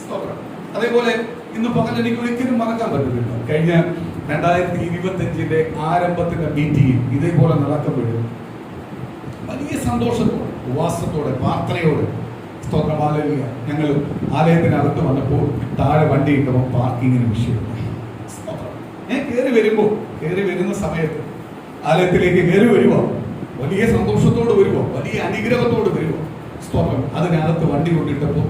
സ്തോത്രം. അതേപോലെ ഇന്ന് പകൽ എനിക്ക് ഒരിക്കലും മറക്കാൻ പറ്റുന്നില്ല. കഴിഞ്ഞ 2025 ആരംഭത്തിന്റെ മീറ്റിംഗ് ഇതേപോലെ നടക്കപ്പെടും. വലിയ സന്തോഷത്തോടെ, ഉപവാസത്തോടെ, പ്രാർത്ഥനയോടെ, സ്തോത്രം. ഹല്ലേലൂയ. ഞങ്ങൾ ആലയത്തിനകത്ത് വന്നപ്പോൾ താഴെ വണ്ടി ഇട്ടപ്പോൾ പാർക്കിങ്ങിന് വിഷയമുണ്ട്. കയറി വരുന്ന സമയത്ത് ആലയത്തിലേക്ക് കയറി വരുവോ, വലിയ സന്തോഷത്തോട് വരുവോ, വലിയ അനുഗ്രഹത്തോട് വരുവോ. സ്തോത്രം. അതിനകത്ത് വണ്ടി കൊണ്ടിട്ടപ്പോൾ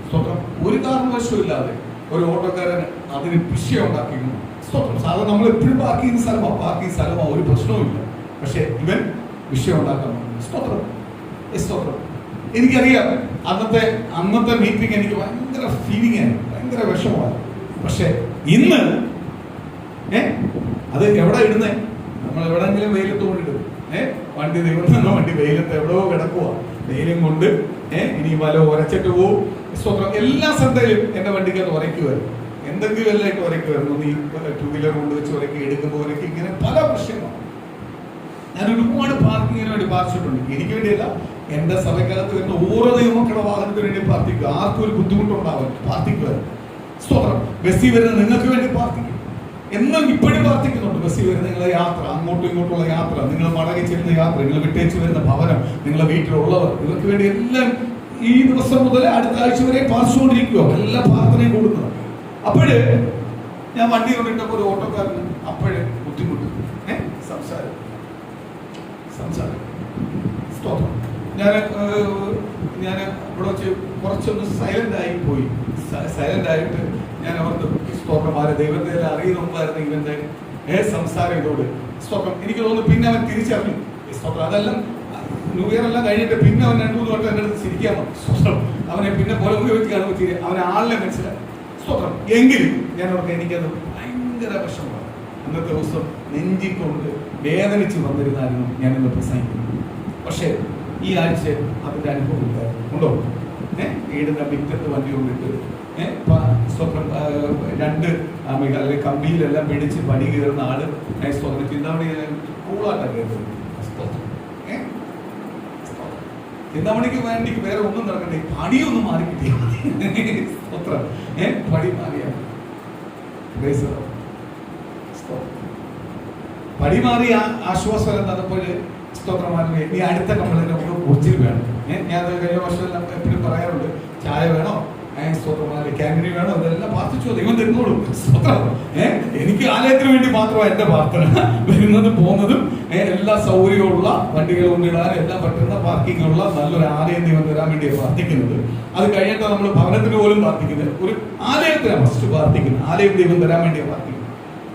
സ്തോത്രം ഒരു കാരണവശവും ഇല്ലാതെ ഒരു ഓട്ടോക്കാരൻ അതിന് വിഷയം ഉണ്ടാക്കിയിരുന്നു. സ്തോത്രം. സാധാരണ നമ്മൾ എപ്പോഴും പാർക്കിംഗ് സ്ഥലമാ, ഒരു പ്രശ്നവുമില്ല. പക്ഷെ ഇവൻ വിഷയം ഉണ്ടാക്കാൻ. സ്തോത്രം. സ്തോത്രം. എനിക്കറിയാം അന്നത്തെ മീറ്റിംഗ് എനിക്ക് ഭയങ്കര ഫീലിംഗ് ആയി, ഭയങ്കര വിഷമമായി. പക്ഷെ ഇന്ന് അത് എവിടെ ഇടുന്നേ? നമ്മൾ എവിടെങ്കിലും വെയിലത്ത് കൊണ്ടിടും. വണ്ടി ദൈവം വണ്ടി വെയിലത്ത് എവിടെയോ കിടക്കുക, വെയിലും കൊണ്ട് ഇനി വല ഉരച്ചിട്ട് പോവും. സ്തോത്രം. എല്ലാ ശ്രദ്ധയിലും എന്റെ വണ്ടിക്കകത്ത് ഉരയ്ക്കുമായിരുന്നു, എന്തെങ്കിലും എല്ലായിട്ട് ഉരയ്ക്കുമായിരുന്നു. നീ 2 വീലർ കൊണ്ടുവച്ച് ഉരക്കി എടുക്കുമ്പോൾ ഉരക്കി, ഇങ്ങനെ പല പ്രശ്നങ്ങളും. ഞാൻ ഒരുപാട് പാർക്കിങ്ങിന് വേണ്ടി പ്രാർത്ഥിച്ചിട്ടുണ്ട്. എനിക്ക് വേണ്ടിയല്ല, എന്റെ സഭയ്ക്കകത്ത് വരുന്ന ഓരോ ദൈവമക്കളുടെ വാഹനത്തിന് വേണ്ടി പ്രാർത്ഥിക്കുക. ആർക്കും ഒരു ബുദ്ധിമുട്ടുണ്ടാവും, പ്രാർത്ഥിക്കുമായിരുന്നു. സ്തോത്രം. ബസ്സിൽ വരുന്ന നിങ്ങൾക്ക് വേണ്ടി പ്രാർത്ഥിക്കും. എന്നും ഇപ്പോഴും പ്രാർത്ഥിക്കുന്നുണ്ട്. ബസ്സിൽ വരുന്ന നിങ്ങളുടെ യാത്ര, അങ്ങോട്ടും ഇങ്ങോട്ടുള്ള യാത്ര, നിങ്ങൾ മടങ്ങി ചെല്ലുന്ന യാത്ര, നിങ്ങൾ വിട്ടേച്ച് വരുന്ന ഭവനം, നിങ്ങളുടെ വീട്ടിലുള്ളവർ, ഇവർക്ക് വേണ്ടി എല്ലാം ഈ ദിവസം മുതൽ അടുത്ത ആഴ്ച വരെ പ്രാർത്ഥിച്ചുകൊണ്ടിരിക്കുക. എല്ലാ പ്രാർത്ഥനയും കൂടുന്നത്. അപ്പോഴ് ഞാൻ വണ്ടി കൊണ്ടിട്ടപ്പോൾ ഒരു ഓട്ടോക്കാരന് അപ്പോഴേ ബുദ്ധിമുട്ട് സംസാരം. സ്തോത്രം. ഞാൻ ഇവിടെ വെച്ച് കുറച്ചൊന്ന് സൈലന്റ് ആയി പോയി. സൈലന്റ് ആയിട്ട് ഞാൻ അവർക്ക് സ്തോത്രമാരെ ദൈവത്തെ അറിയുന്നുണ്ടായിരുന്നു ഇവന്റെ സംസാരം ഇതോട്. സ്തോത്രം. എനിക്ക് തോന്നുന്നു പിന്നെ അവൻ തിരിച്ചറിഞ്ഞു. സ്തോത്രം. അതെല്ലാം ന്യൂ ഇയർ എല്ലാം കഴിഞ്ഞിട്ട് പിന്നെ അവൻ 2-3 വട്ടം എൻ്റെ അടുത്ത് ചിരിക്കാൻ വന്നു. സ്തോത്രം. അവനെ പിന്നെ പോലെ ഉപയോഗിക്കുകയാണ്. അവൻ ആളിനെ മനസ്സിലാക്കി. സ്തോത്രം. എങ്കിലും ഞാൻ ഓർക്കുക എനിക്കത് ഭയങ്കര വിഷമമാണ്. അന്നത്തെ ദിവസം നെഞ്ചിക്കൊണ്ട് വേദനിച്ച് വന്നിരുന്നായിരുന്നു ഞാൻ ഇന്ന് പ്രസംഗിക്കുന്നത്. പക്ഷേ ഈ ആഴ്ച അതിൻ്റെ അനുഭവം ഉണ്ടോ? വീടിൻ്റെ മിറ്റത്ത് വണ്ടി കൊണ്ടിട്ട് സ്വപ്നം 2 അല്ലെങ്കിൽ കമ്പിയിലെല്ലാം പിടിച്ച് പണി കയറുന്ന ആള് സ്വപ്നം ചിന്താമണി കൂളായിട്ടാണ് കയറുന്നത്. ചിന്താമണിക്ക് വേണ്ടി വേറെ ഒന്നും നടക്കണ്ടേ, പണിയൊന്നും മാറി കിട്ടിയാൽ സ്വത്രം പടി മാറിയാൽ പടി മാറി ആശ്വാസം തന്നപ്പോൾ സ്തോത്രമാരുടെ ഈ അടുത്ത കമ്പളിന്റെ ഒറിജിൽ വേണം. ഞാൻ കഴിഞ്ഞ വർഷം എല്ലാം എപ്പോഴും പറയാറുണ്ട്, ചായ വേണോ, സ്തോത്രമാരുടെ ക്യാൻറ്റീൻ വേണോ, ഇതെല്ലാം പ്രാർത്ഥിച്ചു ദൈവം തരുന്നോളൂ. സ്തോത്രം. എനിക്ക് ആലയത്തിന് വേണ്ടി മാത്രമാണ് എന്റെ പ്രാർത്ഥന. വരുന്നതും പോകുന്നതും എല്ലാ സൗകര്യമുള്ള വണ്ടികൾ കൊണ്ടിടാൻ എല്ലാം പറ്റുന്ന പാർക്കിംഗ് ഉള്ള നല്ലൊരു ആലയം ദൈവം തരാൻ വേണ്ടിയാണ് പ്രാർത്ഥിക്കുന്നത്. അത് കഴിഞ്ഞിട്ട് നമ്മൾ ഭവനത്തിന് പോലും പ്രാർത്ഥിക്കുന്നത്, ഒരു ആലയത്തിനാണ് ഫസ്റ്റ് പ്രാർത്ഥിക്കുന്നത്. ആലയം ദൈവം തരാൻ വേണ്ടിയാണ് പ്രാർത്ഥിക്കുന്നത്.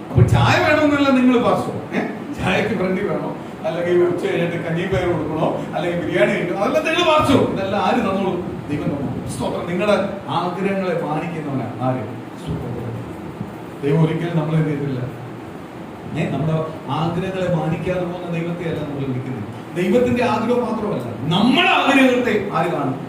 അപ്പൊ ചായ വേണമെന്നുള്ള നിങ്ങൾ പാർശ്വം, ചായക്ക് ഫ്രണ്ടി വേണോ, അല്ലെങ്കിൽ ഉച്ച കഴിഞ്ഞിട്ട് കഞ്ഞി പയർ കൊടുക്കണോ, അല്ലെങ്കിൽ ബിരിയാണി കഴിക്കണോ, അതെല്ലാം നിങ്ങൾ പാർശ്വം. ഇതെല്ലാം ആര് തന്നോളൂ? ദൈവം തന്നോളൂ. സ്തോത്രം. നിങ്ങളുടെ ആഗ്രഹങ്ങളെ മാനിക്കുന്നവനാണ് ആര്? ദൈവം ഒരിക്കലും നമ്മൾ എന്ത് ചെയ്തിട്ടില്ല. നമ്മുടെ ആഗ്രഹങ്ങളെ മാനിക്കാതെ പോകുന്ന ദൈവത്തെ അല്ല നമ്മൾ വിളിക്കുന്നത്. ദൈവത്തിന്റെ ആഗ്രഹം മാത്രമല്ല, നമ്മുടെ ആഗ്രഹത്തെ ആര് കാണും?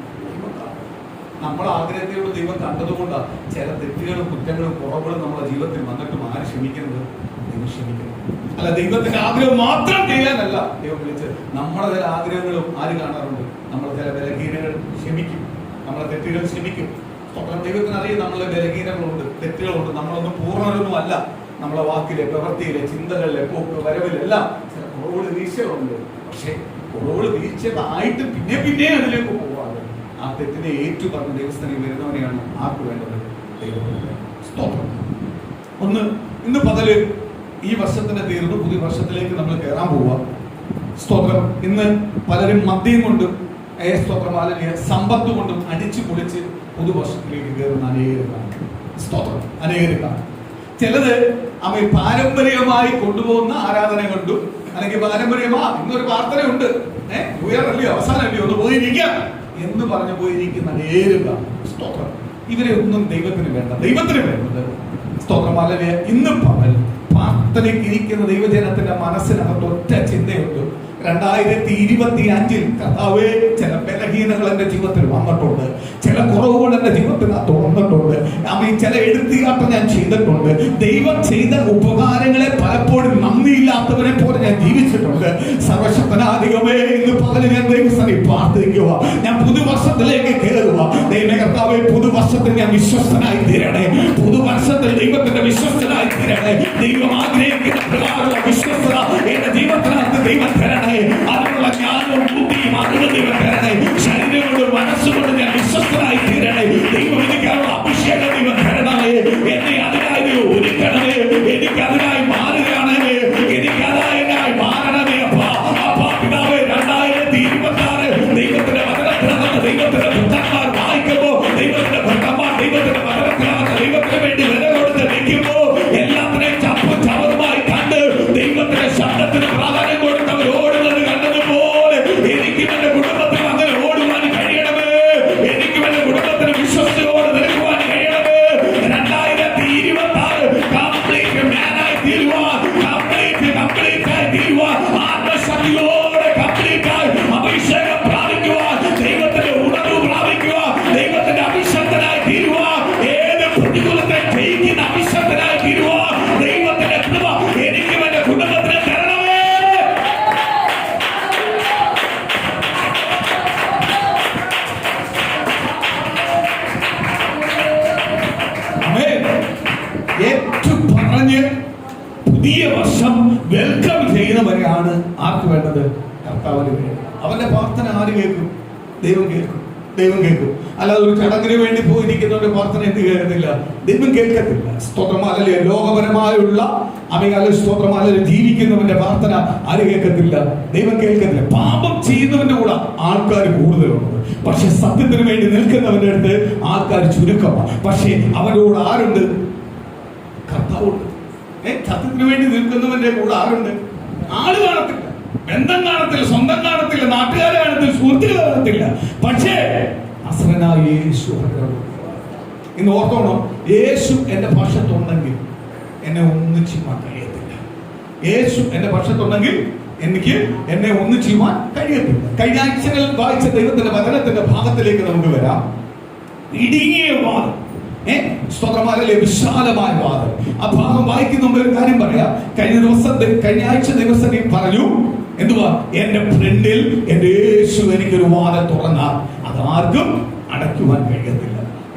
നമ്മുടെ ആഗ്രഹത്തിലൂടെ ദൈവം കണ്ടതുകൊണ്ടാണ് ചില തെറ്റുകളും കുറ്റങ്ങളും കുറവുകളും നമ്മുടെ ജീവിതത്തിൽ വന്നിട്ടും ആര് ക്ഷമിക്കുന്നത്? ദൈവം ക്ഷമിക്കുന്നത്. അല്ല, ദൈവത്തിന്റെ ആഗ്രഹം മാത്രം ചെയ്യാനല്ല ദൈവം വിളിച്ച്. നമ്മുടെ ചില ആഗ്രഹങ്ങളും ആര് കാണാറുണ്ട്? നമ്മളെ ചില ബലഹീനകൾ ക്ഷമിക്കും, നമ്മളെ തെറ്റുകൾ ക്ഷമിക്കും. ദൈവത്തിന് അറിയാം നമ്മളെ ബലഹീനങ്ങളുണ്ട്, തെറ്റുകളുണ്ട്. നമ്മളൊന്നും പൂർണ്ണരൊന്നും അല്ല. നമ്മളെ വാക്കിലെ, പ്രവൃത്തിയിലെ, ചിന്തകളിലെ, പോക്ക് വരവിലെല്ലാം ചില കുറവുകൾ വീഴ്ചകളുണ്ട്. പക്ഷെ കുറവുകൾ വീഴ്ചതായിട്ട് പിന്നെ അതിലേക്ക് പോകാതെ ആ തെറ്റിനെ ഏറ്റു പറഞ്ഞ ദൈവസ്ഥാനിൽ വരുന്നവനെയാണ് ആർക്ക് വേണ്ടത്? ദൈവത്തിന്. സ്തോത്രം. ഇന്ന് പകല് ഈ വർഷത്തിന്റെ തീർന്നു, പുതിയ വർഷത്തിലേക്ക് നമ്മൾ കയറാൻ പോവുക. സ്തോത്രം. ഇന്ന് പലരും മദ്യം കൊണ്ടും സ്തോത്രം അല്ലെങ്കിൽ സമ്പത്ത് കൊണ്ടും അടിച്ചു പൊളിച്ച് പുതുവർഷത്തിലേക്ക് കയറുന്ന അനേകരാണ്. സ്തോത്രം. അനേകരാണ്. ചിലത് അവ പാരമ്പര്യമായി കൊണ്ടുപോകുന്ന ആരാധന കൊണ്ടും, അല്ലെങ്കിൽ ഇന്നൊരു പ്രാർത്ഥനയുണ്ട്, ഉയരല്ലേ അവസാനമല്ലേ ഒന്ന് പോയിരിക്കാം എന്ന് പറഞ്ഞു പോയിരിക്കുന്ന അനേകരാണ്. സ്തോത്രം. ഇവരെ ഒന്നും ദൈവത്തിന് വേണ്ട. ദൈവത്തിന് വേണ്ടത് സ്തോത്രം. അല്ലെങ്കിൽ ഇന്ന് പകൽ പ്രാർത്ഥനയ്ക്ക് ഇരിക്കുന്ന ദൈവജനത്തിന്റെ മനസ്സിനകത്ത് ഒറ്റ ചിന്തയുണ്ട്. 2025 കർത്താവേ, ചില ബലഹീനങ്ങൾ എന്റെ ജീവിതത്തിൽ വന്നിട്ടുണ്ട്, ചില കുറവുകൾ എന്റെ ജീവിതത്തിനകത്ത് വന്നിട്ടുണ്ട്, ചില എടുത്തിയാട്ടം ഞാൻ ചെയ്തിട്ടുണ്ട്. ദൈവം ചെയ്ത ഉപകാരങ്ങളെ പലപ്പോഴും നന്ദിയില്ലാത്തവരെ പോലെ ഞാൻ ജീവിച്ചിട്ടുണ്ട്. സർവശക്തനാധികമേ, ഇന്ന് പകല് ഞാൻ ദൈവസ്ഥനിൽ പ്രാർത്ഥിക്കുക. ഞാൻ പുതുവർഷത്തിലേക്ക് കയറുക. ദൈവമേ കർത്താവേ, പുതുവർഷത്തിൽ ഞാൻ വിശ്വസ്തനായി തീരണേ. പുതുവർഷത്തിൽ ദൈവത്തിന്റെ വിശ്വസ്തനായി തീരണേ. ദൈവം ആഗ്രഹിക്കുന്ന പ്രകാരമുള്ള വിശ്വസ്തത എന്റെ ജീവിതത്തിനകത്ത് ദൈവം തരണേ. അതിനുള്ള ജ്ഞാനവും ബുദ്ധിയും അറിവ് ദൈവം തരണേ. ശരീരം കൊണ്ട് മനസ്സുകൊണ്ട് ഞാൻ വിശ്വസ്തനായി തീരണേ. ദൈവം എനിക്കുള്ള അഭിഷേകം ദൈവം തരണമേ. എന്നെ അതിനായി ഒരുക്കണമേ. എനിക്ക് അതിനായി മാറുകയാണേ. എനിക്ക് അതിനായി മാറണമേ. അപ്പാ പിതാവേ, 2026 ദൈവത്തിന്റെ വചനത്തിനകത്ത് ദൈവത്തിന്റെ ഭക്തന്മാർ വായിക്കുമ്പോ, ദൈവത്തിന്റെ ഭക്തന്മാർ ദൈവത്തിന്റെ വചനത്തിനകത്ത് ദൈവത്തിന് വേണ്ടി വില കൊടുത്ത് നിൽക്കുമ്പോ, എല്ലാത്തിനെയും ചപ്പും ചവറുമായി കണ്ട് ദൈവത്തിന്റെ ശബ്ദത്തിന് പ്രാധാന്യം കൊടുത്തവർ ഓടുന്നത് കണ്ടതുപോലെ എനിക്കും എന്റെ കുടുംബത്തിനും അങ്ങനെ ഓടുവാൻ കഴിയണമേ. എനിക്കും എന്റെ കുടുംബത്തിന് വിശ്വസ്തയോടെ നിൽക്കുവാൻ കഴിയണമേ. 2026 കംപ്ലീറ്റ് മാനായി തീരുവാൻ, കംപ്ലീറ്റ് ആയി തീരുവാൻ, ആത്മശക്തിയോടെ കംപ്ലീറ്റ് ആയി അഭിഷേകം പ്രാപിക്കുവാൻ, ദൈവത്തിന്റെ ഉണർവ് പ്രാപിക്കുവാൻ, ദൈവത്തിന്റെ അഭിഷക്തനായി തീരുവാൻ, ഏത് പ്രതികൂലത്തെ ജയിക്കുന്ന അഭിഷക്തനായി തീരുവാൻ ദൈവത്തിന്റെ കൃപ എനിക്കും എന്റെ കുടുംബത്തിന് തരണമേ. ഏറ്റവും പറഞ്ഞ് പുതിയ വർഷം വെൽക്കം ചെയ്യുന്നവരെയാണ് ആർക്ക് വേണ്ടത്? കർത്താവിന് വേണ്ടി. അവന്റെ പ്രാർത്ഥന ആര് കേൾക്കും? ദൈവം കേൾക്കും. ദൈവം കേൾക്കും. അല്ലാതെ ഒരു ചടങ്ങിന് വേണ്ടി പോയിരിക്കുന്നവരുടെ പ്രാർത്ഥന എന്ത് കേൾക്കത്തില്ല? ദൈവം കേൾക്കത്തില്ല. സ്തോത്രമാലല്ലേ ലോകപരമായുള്ള സ്തോത്രമാല ജീവിക്കുന്നവന്റെ പ്രാർത്ഥന ആര് കേൾക്കത്തില്ല? ദൈവം കേൾക്കത്തില്ല. പാപം ചെയ്യുന്നവന്റെ കൂടെ ആൾക്കാർ കൂടുതലുണ്ട്. പക്ഷെ സത്യത്തിന് വേണ്ടി നിൽക്കുന്നവന്റെ അടുത്ത് ആൾക്കാർ ചുരുക്കമാണ്. പക്ഷെ അവരോട് ആരുണ്ട്? കർത്താവുണ്ട്. സത്യത്തിന് വേണ്ടി നിൽക്കുന്നവന്റെ കൂടെ ആരുണ്ട്? ആള് കാണത്തില്ല, ബന്ധം കാണത്തില്ല, സ്വന്തം കാണത്തില്ല, നാട്ടുകാരെ കാണത്തില്ല, സുഹൃത്തുക്കൾ കാണത്തില്ല. പക്ഷേ അസറനായ യേശു ഇന്ന് ഓർത്തോണം, യേശു എന്റെ പക്ഷത്തുണ്ടെങ്കിൽ എന്നെ ഒന്നും ചെയ്യാൻ കഴിയത്തില്ല. യേശു എന്റെ പക്ഷത്തുണ്ടെങ്കിൽ എന്നെ ഒന്നും ചെയ്യുവാൻ കഴിയത്തില്ല. കഴിഞ്ഞ ആഴ്ചകളിൽ വായിച്ച ദൈവത്തിന്റെ വചനത്തിന്റെ ഭാഗത്തിലേക്ക് നമുക്ക് വരാം. ഇടുങ്ങിയ വാദം, സ്തോത്രമാരല്ലേ, വിശാലമായ വാദം. ആ ഭാഗം വായിക്കുന്ന ഒരു കാര്യം പറയാം. കഴിഞ്ഞ ആഴ്ച ദിവസം നീ പറഞ്ഞു എന്തുവാ? എന്റെ ഫ്രണ്ടിൽ എന്റെ യേശു എനിക്കൊരു വാദം തുറന്നാൽ അതാർക്കും അടയ്ക്കുവാൻ കഴിയത്തില്ല.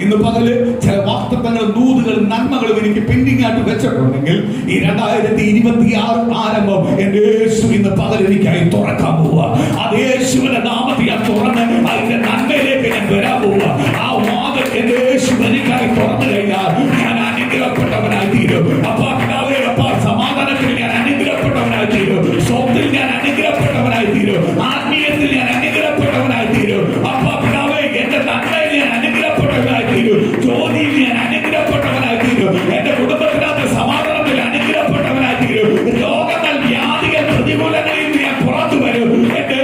ഇന്ന് പകല് ചില വാക്തത്വങ്ങളും ദൂതുകളും നന്മകളും എനിക്ക് പെൻഡിങ് ആയിട്ട് വെച്ചിട്ടുണ്ടെങ്കിൽ ഈ 2026 ആരംഭം എന്റെ യേശു ഇന്ന് പകൽ എനിക്കായി തുറക്കാൻ പോവുക. അത് യേശുവിന്റെ നാമത്തിൽ ഞാൻ തുറന്ന് അതിന്റെ നന്മയിലേക്ക് ഞാൻ വരാൻ പോവുക. ആ വാദം എന്റെ യേശു എനിക്കായി തുറന്നു കഴിഞ്ഞാൽ ഞാൻ അനുഗ്രഹപ്പെട്ടവനായി തീരും. അപ്പാ പിതാവേ, അപ്പാ സമാധാനത്തിൽ ഞാൻ അനുഗ്രഹപ്പെട്ടവനായി തീരും. സ്വത്തിൽ ഞാൻ അനുഗ്രഹപ്പെട്ടവനായി തീരും. ആത്മീയത്തിൽ ഞാൻ അനുഗ്രഹപ്പെട്ടവനായി തീരും. അപ്പാ പിതാവേ, എന്റെ നന്മയിൽ ഞാൻ അനുഗ്രഹപ്പെട്ടവനായി തീരും. ജോലിയിൽ ഞാൻ അനുഗ്രഹപ്പെട്ടവനായി തീരും. എന്റെ കുടുംബത്തിനകത്ത് സമാധാനത്തിൽ അനുഗ്രഹപ്പെട്ടവനായി തീരും. രോഗങ്ങൾ, വ്യാധികൾ, പ്രതികൂലങ്ങളിൽ ഞാൻ പുറത്തു വരും. എന്റെ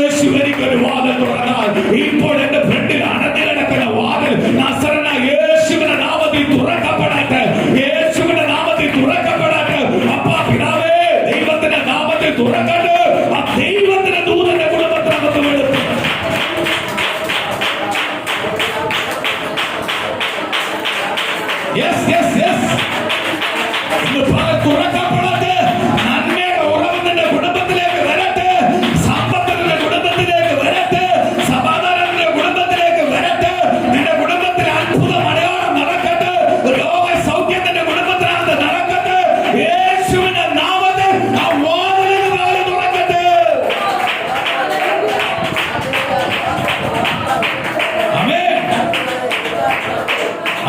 യേശു എനിക്കൊരു വാതിൽ തുറന്നാൽ ഇപ്പോൾ എന്റെ ഫ്രണ്ടിൽ അടഞ്ഞു കിടക്കുന്ന വാതിൽ നസറനായ യേശുവിന്റെ നാമത്തിൽ തുറക്കപ്പെടട്ടെ. യേശുവിന്റെ നാമത്തിൽ തുറക്കപ്പെടട്ടെ. അപ്പാ പിതാവേ, ദൈവത്തിന്റെ നാമത്തിൽ തുറക്കട്ടെ. ആ ദൈവത്തിന്റെ ദൂതന്റെ കുടുംബത്തിനകത്ത് വരും. തുറക്കപ്പെടട്ടെ. നന്മയുടെ ഉറവ് നിന്റെ കുടുംബത്തിലേക്ക് വരട്ടെ. സമ്പത്തിന്റെ കുടുംബത്തിലേക്ക് വരട്ടെ. സമാധാനത്തിന്റെ കുടുംബത്തിലേക്ക് വരട്ടെ. നിന്റെ കുടുംബത്തിൽ അത്ഭുത മലയാളം നടക്കട്ടെ. രോഗസൗഖ്യത്തിന്റെ കുടുംബത്തിനകത്ത് നടക്കട്ടെ. യേശുവിന്റെ നാമത്തിൽ ആ വാതിലുകൾ തുറക്കട്ടെ. ആമേൻ,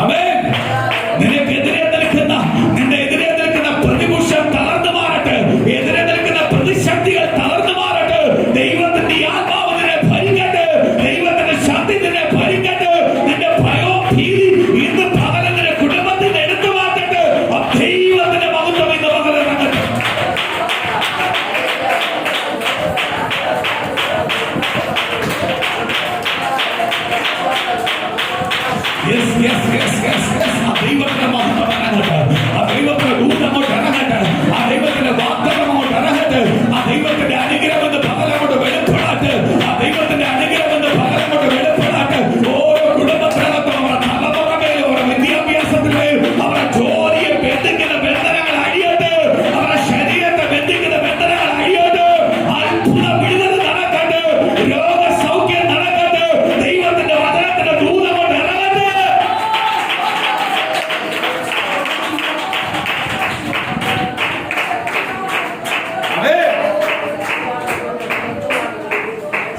ആമേൻ. നിനക്കെതിരെ നിൽക്കുന്ന, നിന്റെ എതിരെ നിൽക്കുന്ന പ്രതിപക്ഷം തളർന്നു മാറട്ടെ. എതിരെ നിൽക്കുന്ന പ്രതിശക്തികൾ തളർന്നു മാറട്ടെ. ദൈവത്തിന്റെ ആത്മാവ് നിന്നെ ഭരിക്കട്ടെ. ദൈവത്തിന്റെ ശക്തി നിന്നെ ഭരിക്കട്ടെ. നിന്റെ ഭയവും ഭീതി ഇന്ന് പകരം നിന്റെ കുടുംബത്തിൽ നിന്ന് എടുത്തു മാറ്റട്ടെ. ആ ദൈവത്തിന്റെ മഹത്വം ഇന്ന് പകരം ഇറങ്ങട്ടെ. ആ ദൈവത്തിന്റെ മഹത്വം ഇറങ്ങട്ടെ. ആ ദൈവത്തിന്റെ ദൂതം അങ്ങോട്ട് ഇറങ്ങട്ടെ. ആ ദൈവത്തിന്റെ വാഗ്ദത്തം അങ്ങോട്ട് ഇറങ്ങട്ടെ. ആ ദൈവത്തിന്റെ അനുഗ്രഹം എന്ന് പകരം അങ്ങോട്ട് വെളിപ്പെടാട്ടെ. ആ ദൈവത്തിന്റെ അനുഗ്രഹം എന്ന് പകരം അങ്ങോട്ട് വെളിപ്പെടാട്ടെ. ഓരോ കുടുംബത്തിനകത്തും അവരുടെ തലമുറമേലും അവരുടെ വിദ്യാഭ്യാസത്തിലേയും അവരുടെ ജോലിയെ ബന്ധിക്കുന്ന ബന്ധനങ്ങൾ അഴിയട്ടെ. അവരുടെ ശരീരത്തെ ബന്ധിക്കുന്ന ബന്ധനങ്ങൾ അഴിയട്ടെ. അത്ഭുത വിടുതൽ നടക്കട്ടെ. രോഗസൗഖ്യം നടക്കട്ടെ. ദൈവത്തിന്റെ വചനത്തിന്റെ ദൂതം കൊണ്ട് ഇറങ്ങട്ടെ.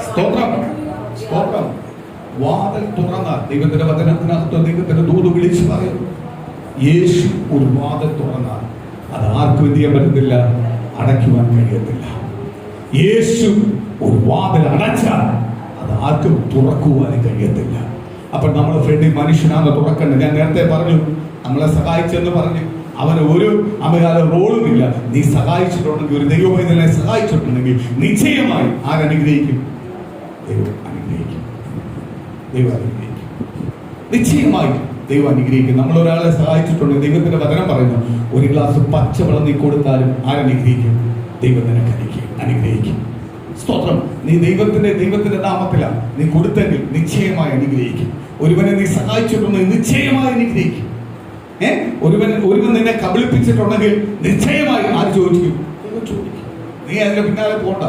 സ്തോത്രം, സ്തോത്രം. വാതിൽ തുറന്നാൽ ദൈവത്തിന്റെ വചനത്തിനകത്ത് ദൈവത്തിന്റെ ദൂത് വിളിച്ചു പറയും. യേശു ഒരു വാതിൽ തുറന്നാൽ അത് ആർക്കും എന്ത് ചെയ്യാൻ പറ്റത്തില്ല, അടയ്ക്കുവാൻ കഴിയത്തില്ല. യേശു ഒരു വാതിൽ അടച്ചാൽ അത് ആർക്കും തുറക്കുവാനും കഴിയത്തില്ല. അപ്പൊ നമ്മൾ ഫ്രണ്ടിൽ മനുഷ്യനാണ് തുറക്കേണ്ടത്. ഞാൻ നേരത്തെ പറഞ്ഞു, നമ്മളെ സഹായിച്ചെന്ന് പറഞ്ഞു. അവന് ഒരു അമകാല റോളുമില്ല. നീ സഹായിച്ചിട്ടുണ്ടെങ്കിൽ, ഒരു ദൈവമായി നിന്നെ സഹായിച്ചിട്ടുണ്ടെങ്കിൽ നിശ്ചയമായി ആരനുഗ്രഹിക്കും? ദൈവം അനുഗ്രഹിക്കും. ദൈവം അനുഗ്രഹിക്കും. നിശ്ചയമായി ദൈവം അനുഗ്രഹിക്കും. നമ്മൾ ഒരാളെ സഹായിച്ചിട്ടുണ്ടെങ്കിൽ ദൈവത്തിന്റെ വചനം പറയുന്നു, ഒരു ഗ്ലാസ് പച്ചവെള്ളം നീ കൊടുത്താലും ആരനുഗ്രഹിക്കും? ദൈവം നിനക്ക് അനുഗ്രഹിക്കും. സ്തോത്രം. നീ ദൈവത്തിന്റെ നാമത്തിലാണ് നീ കൊടുത്തെങ്കിൽ നിശ്ചയമായി അനുഗ്രഹിക്കും. ഒരുവനെ നീ സഹായിച്ചിട്ടുണ്ടെങ്കിൽ നിശ്ചയമായി അനുഗ്രഹിക്കും. ഒരുവൻ നിന്നെ കബളിപ്പിച്ചിട്ടുണ്ടെങ്കിൽ നിശ്ചയമായി ആര് ചോദിക്കും? ദൈവം ചോദിക്കും. നീ അതിന്റെ പിന്നാലെ പോണ്ട.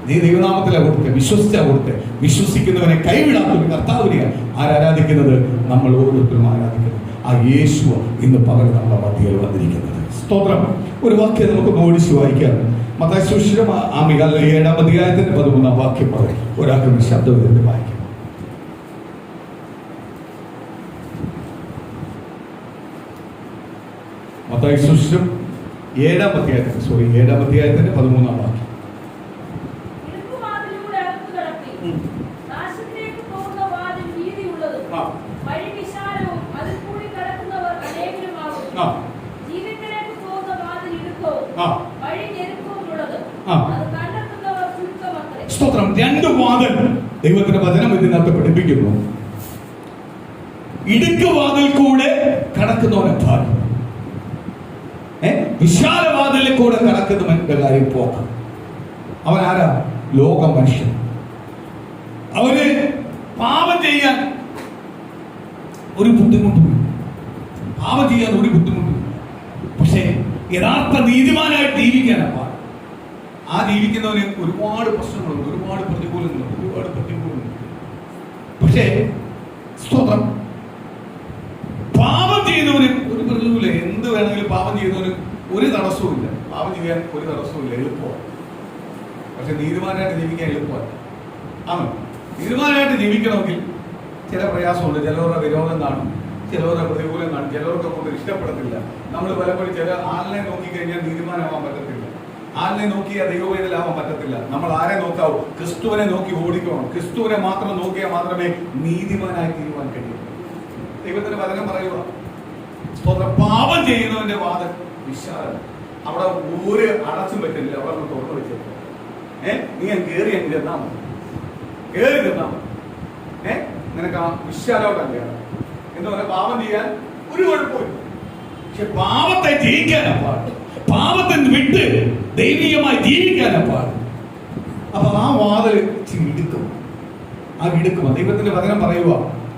നീ ദൈവനാമത്തിലാണ് കൊടുത്തേ, വിശ്വസിച്ചാ കൊടുത്തേ. വിശ്വസിക്കുന്നവനെ കൈവിടാത്തൊരു കർത്താവിനെ ആരാധിക്കുന്നത് നമ്മൾ ഓരോരുത്തരും ആരാധിക്കുന്നത്. ആ യേശു ഇന്ന് പകരം നമ്മുടെ മധ്യയിൽ വന്നിരിക്കുന്നത്. സ്തോത്രം. ഒരു വാക്യം നമുക്ക് ഓടിച്ചു വായിക്കാം. മത്തായി സുവിശേഷം 7-ാം അധ്യായത്തിന്റെ 13-ാം വാക്യം പറയും. ഒരാൾക്ക് ശബ്ദം ഇതിന്റെ വായിക്കാം. മത്തായി സുവിശേഷം 7-ാം അധ്യായത്തിന്റെ 13-ാം വാക്യം. സ്തോത്രം. രണ്ട് വാതിൽ ദൈവത്തിന്റെ വചനം ഇതിനകത്ത് പഠിപ്പിക്കുന്നു. ഇടുക്കുവാതിൽ കൂടെ കടക്കുന്നവനെ ഭാഗ്യം. വിശാലവാതിലിൽ കൂടെ കടക്കുന്നവന്റെ കാര്യം പോക്കാം. അവൻ ആരാ? ലോക മനുഷ്യൻ. അവന് പാപം ചെയ്യാൻ ഒരു ബുദ്ധിമുട്ടും, പാപം ചെയ്യാൻ ഒരു ബുദ്ധിമുട്ടും. പക്ഷേ യഥാർത്ഥ നീതിമാനായിട്ട് ജീവിക്കാനാണ് പാട്. ആ ജീവിക്കുന്നവന് ഒരുപാട് പ്രശ്നങ്ങളുണ്ട്, ഒരുപാട് പ്രതികൂലങ്ങളുണ്ട്. പക്ഷേ സ്തോത്രം, പാപം ചെയ്യുന്നവന് ഒരു പ്രതികൂല, എന്ത് വേണമെങ്കിലും പാപം ചെയ്യുന്നവന് ഒരു തടസ്സവും ഇല്ല. പാപം ചെയ്യാൻ ഒരു തടസ്സവും ഇല്ല, എളുപ്പമാണ്. പക്ഷെ നീതിമാനായിട്ട് ജീവിക്കാൻ എളുപ്പമാണ്. ആണോ? നീതിമാനായിട്ട് ജീവിക്കണമെങ്കിൽ ചില പ്രയാസമുണ്ട്. ചിലവരുടെ വിരോധം കാണും, ചിലവരുടെ പ്രതികൂലം കാണും, ചിലവർക്ക് കൂടുതൽ ഇഷ്ടപ്പെടത്തില്ല. നമ്മൾ പലപ്പോഴും ചില ആളിനെ നോക്കിക്കഴിഞ്ഞാൽ നീതിമാനാവാൻ പറ്റത്തില്ല, ആളിനെ നോക്കിയാൽ ദൈവവേദലാവാൻ പറ്റത്തില്ല. നമ്മൾ ആരെ നോക്കാവൂ? ക്രിസ്തുവിനെ നോക്കി ഓടിക്കണം. ക്രിസ്തുവിനെ മാത്രം നോക്കിയാൽ മാത്രമേ നീതിമാനായി തീരുവാൻ കഴിയൂ. ദൈവത്തിന്റെ വചനം പറയുക, പാപം ചെയ്യുന്നവന്റെ വാദം വിശാലം, അവിടെ ഒരു അടച്ചും പറ്റില്ല, അവിടെ ഒന്ന് തുറന്നു വെച്ചേക്കും. നീ ഞാൻ കയറി അങ്ങ് ചെന്നാ മതി, കയറി ചെന്നാ മതി. നിനക്ക് ആ വിശാലോട്ടല്ല. എന്താ പറയുക? പാപം ചെയ്യാൻ ഒരു കുഴപ്പമില്ല. പക്ഷെ പാപത്തെ ജയിക്കാനാ പാട്, പാപത്തെ വിട്ട് ദൈവീയമായി ജീവിക്കാനാ പാട്. അപ്പൊ ആ വാതിൽ ഇടുക്കും, ആ ഇടുക്കും. ദൈവത്തിന്റെ വചനം പറയുക,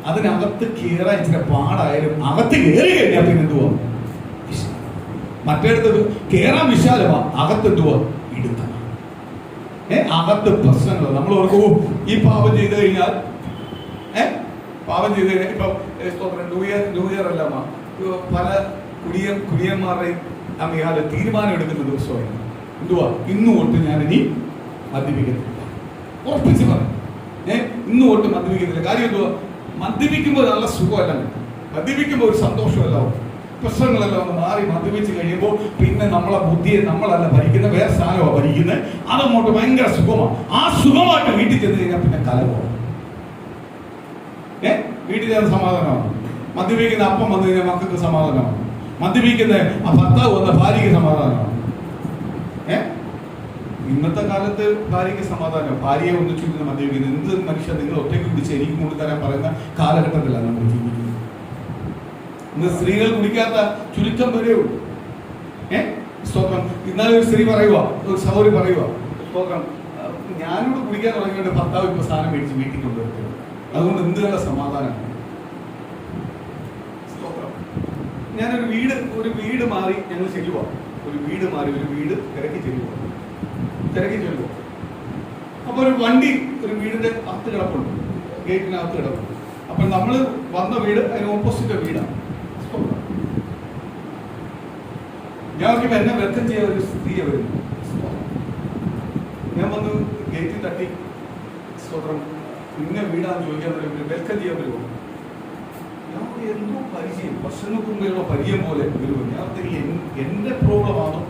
അതിനകത്ത് കയറാൻ ഇച്ചിരി പാടായാലും അകത്ത് കയറി കഴിഞ്ഞാൽ പിന്നെ എന്തുവാ? മറ്റേടത്ത് കയറാൻ വിശാലമാ, അകത്ത് എന്തുവാ? ഇടുക്കണം. അകത്ത് പ്രശ്നങ്ങൾ. നമ്മൾ ഓർക്കൂ, ഈ പാപം ചെയ്ത് കഴിഞ്ഞാൽ ഇപ്പൊ ന്യൂ ഇയർ അല്ല, പല കുടിയന്മാരുടെയും അമ്മയാല് തീരുമാനം എടുക്കുന്ന ദിവസമായിരുന്നു. എന്തുവാ? ഇന്നു തൊട്ട് ഞാൻ ഇനി മദ്യപിക്കത്തില്ല. ഉറപ്പിച്ച് പറയും, ഇന്നു തൊട്ട് മദ്യപിക്കത്തില്ല. കാര്യം എന്തുവാ? മദ്യപിക്കുമ്പോൾ നല്ല സുഖമല്ല, മദ്യപിക്കുമ്പോൾ ഒരു സന്തോഷമല്ല, പ്രശ്നങ്ങളെല്ലാം ഒന്ന് മാറി മദ്യപിച്ച് കഴിയുമ്പോൾ പിന്നെ നമ്മളെ ബുദ്ധിയെ നമ്മളല്ല ഭരിക്കുന്ന, വേറെ സാധനമാണ് ഭരിക്കുന്നത്. അതങ്ങോട്ട് ഭയങ്കര സുഖമാണ്. ആ സുഖമായിട്ട് വീട്ടിൽ ചെന്ന് കഴിഞ്ഞാൽ പിന്നെ കലമാണ്. വീട്ടിൽ ചെന്ന് സമാധാനമാണ്. മദ്യപിക്കുന്ന അപ്പം വന്നു കഴിഞ്ഞാൽ മക്കൾക്ക് സമാധാനമാണ്. മദ്യപിക്കുന്ന ആ ഭർത്താവ് വന്ന ഭാര്യയ്ക്ക് സമാധാനമാണ്. ഇന്നത്തെ കാലത്ത് ഭാര്യയ്ക്ക് സമാധാനം, ഭാര്യയെ ഒന്നിച്ചു മദ്യപിക്കുന്നത്. എന്ത് മനുഷ്യൻ നിങ്ങൾ ഒറ്റയ്ക്ക് കുടിച്ച് എനിക്ക് കൊണ്ടുതരാൻ പറയുന്ന കാലഘട്ടത്തിലാണ് നമ്മൾ ജീവിക്കുന്നത്. ഇന്ന് സ്ത്രീകൾ കുടിക്കാത്ത ചുരുക്കം വരെ ഉള്ളൂ. സ്തോത്രം. ഇന്നാലും ഒരു സ്ത്രീ പറയുക, ഒരു സഹോദരി പറയുക, സ്തോത്രം, ഞാനിവിടെ കുടിക്കാൻ തുടങ്ങിയിട്ട് ഭർത്താവ് ഇപ്പൊ സാധനം മേടിച്ച് വീട്ടിൽ കൊണ്ടുവരുന്നത്. അതുകൊണ്ട് എന്തുള്ള സമാധാനം. സ്തോത്രം. ഞാനൊരു വീട് മാറി ഞങ്ങൾ ചെല്ലുക, ഒരു വീട് തിരക്കി ചെല്ലുക. അപ്പൊ ഒരു വണ്ടി ഒരു വീടിന്റെ അകത്ത് കിടപ്പുണ്ട്, ഗേറ്റിനകത്ത് കിടപ്പുണ്ട്. അപ്പൊ നമ്മൾ വന്ന വീട് അതിന് ഓപ്പോസിറ്റ് വീടാണ്. ഞാൻ എന്നെ വെൽക്കം ചെയ്യാൻ ഒരു സ്ത്രീയെ വരുന്നു. ഞാൻ വന്ന് ഗേറ്റിൽ തട്ടി, സ്തോത്രം, ഇന്ന വീടാന്ന് ചോദിക്കാൻ വെൽക്കം ചെയ്യാൻ വരുമോ? ഞാൻ എന്തോ പരിചയം, വർഷങ്ങൾക്ക് മുമ്പേയുള്ള പരിചയം പോലെ വരുമോ? ഞാൻ എന്റെ പ്രോബ്ലം ആണോ?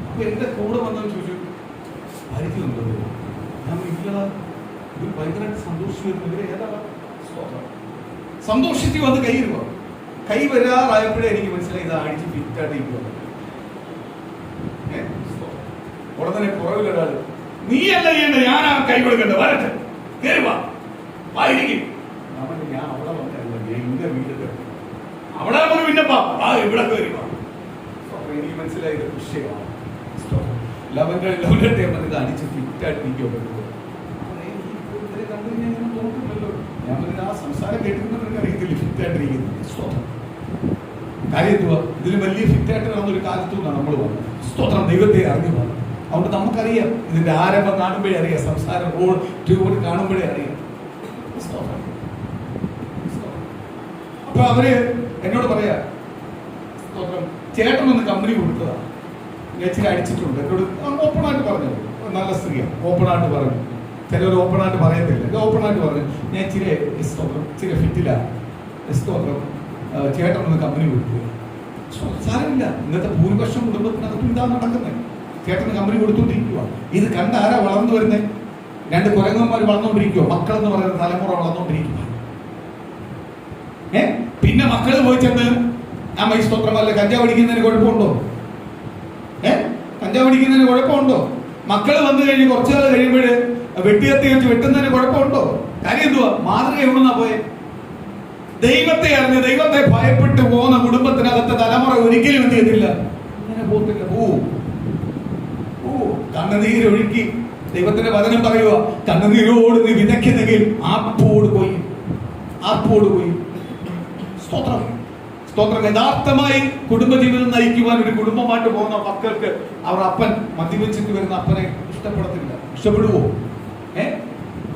അപ്പൊ എന്റെ കൂടെ വന്നെന്ന് ചോദിച്ചു, പരിചയമുണ്ടോ? ഞാൻ ഇല്ല, ഇത് ഭയങ്കരമായിട്ട് സന്തോഷിച്ചു. ഏതാ? സന്തോഷിച്ച് വന്ന് കൈ വരാറായപ്പോഴേ എനിക്ക് മനസ്സിലായി ഇത് അടിച്ച് ഫിറ്റായിട്ട് ഇരിക്കുക. ഉടനെ പുറകിലൊരാള്, നീയല്ല ചെയ്യേണ്ട, ഞാനാ കൈ കൊടുക്കേണ്ടത്, വരട്ടെ, കയറുവാ, വായിരിക്കും. ഞാൻ അവിടെ വന്നല്ല, എന്റെ വീട്ടിൽ അവിടെ നമുക്ക് പിന്നെപ്പാ ഇവിടെ കയറുക. എനിക്ക് മനസ്സിലായത് വിഷയമാണ്. ലവന്റെ ഇത് അടിച്ച് ഫിറ്റായിട്ട് ഇരിക്കുമല്ലോ. ഞാൻ പറഞ്ഞ ആ സംസാരം കേട്ടിരുന്നവർക്ക് അറിയത്തില്ല ഫിറ്റായിട്ടിരിക്കുന്നത്. കാര്യം എന്തുവാ? ഇതിന് വലിയ ഫിറ്റായിട്ട് നടന്നൊരു കാലത്തു നിന്നാണ് നമ്മൾ വന്നത്. സ്തോത്രം. ദൈവത്തെ അറിഞ്ഞു വന്നത്. അതുകൊണ്ട് നമുക്കറിയാം, ഇതിന്റെ ആരംഭം കാണുമ്പോഴേ അറിയാം, സംസാരം ട്യൂബ് കാണുമ്പോഴേ അറിയാം. അപ്പൊ അവര് എന്നോട് പറയാ, സ്തോത്രം, ചേട്ടനൊന്ന് കമ്പനി കൊടുത്തതാ, ഞാൻ ഇച്ചിരി അടിച്ചിട്ടുണ്ട്. എന്നോട് ഓപ്പണായിട്ട് പറഞ്ഞു, നല്ല സ്ത്രീയാണ്, ഓപ്പണായിട്ട് പറഞ്ഞു. ചിലർ ഓപ്പണായിട്ട് പറയത്തില്ല, ഇത് ഓപ്പണായിട്ട് പറഞ്ഞു, ഞാൻ ഇച്ചിരി ഫിറ്റില്ല, സ്തോത്രം, ചേട്ടനൊന്ന് കമ്പനി കൊടുക്കുക. സാരമില്ല, ഇന്നത്തെ ഭൂരിപക്ഷം കുടുംബത്തിനകത്തും ഇതാ നടക്കുന്നത്. ചേട്ടന് കമ്പനി കൊടുത്തോണ്ടിരിക്കുക. ഇത് കണ്ട് ആരാ വളർന്നു വരുന്നത്? രണ്ട് കുരങ്ങന്മാർ വളർന്നുകൊണ്ടിരിക്കുക, മക്കളെന്ന് പറയുന്ന തലമുറ വളർന്നുകൊണ്ടിരിക്കുക. പിന്നെ മക്കള് പോയി ചെന്ന് അമ്മ ഈ സ്തോത്രം, അല്ല കഞ്ചാവ് അടിക്കുന്നതിന് കുഴപ്പമുണ്ടോ? കഞ്ചാവ് അടിക്കുന്നതിന് കുഴപ്പമുണ്ടോ? മക്കള് വന്നു കഴിഞ്ഞ് കുറച്ചു നാൾ കഴിയുമ്പോൾ വെട്ടിയത്തി വെച്ച് വെട്ടുന്നതിന് കുഴപ്പമുണ്ടോ? കാര്യം എന്തുവാ? മാതൃക എവിടുന്നാ പോയെ? ദൈവത്തെ അറിഞ്ഞ് ദൈവത്തെ ഭയപ്പെട്ട് പോകുന്ന കുടുംബത്തിനകത്ത് തലമുറ ഒരിക്കലും എന്ത് ചെയ്തില്ല, അങ്ങനെ പോകത്തില്ല. കണ്ണുനീരൊഴുക്കി ദൈവത്തിന്റെ വചനം പറയുക, കണ്ണുനീരോട് നീ വിതയ്ക്കുന്നെങ്കിൽ ആർപ്പോട് പോയി. സ്തോത്രം. യഥാർത്ഥമായി കുടുംബജീവിതം നയിക്കുവാൻ ഒരു കുടുംബമായിട്ട് പോകുന്ന മക്കൾക്ക് അവർ അപ്പൻ മദ്യപിച്ചിട്ട് വരുന്ന അപ്പനെ ഇഷ്ടപ്പെടത്തില്ല. ഇഷ്ടപ്പെടുവോ?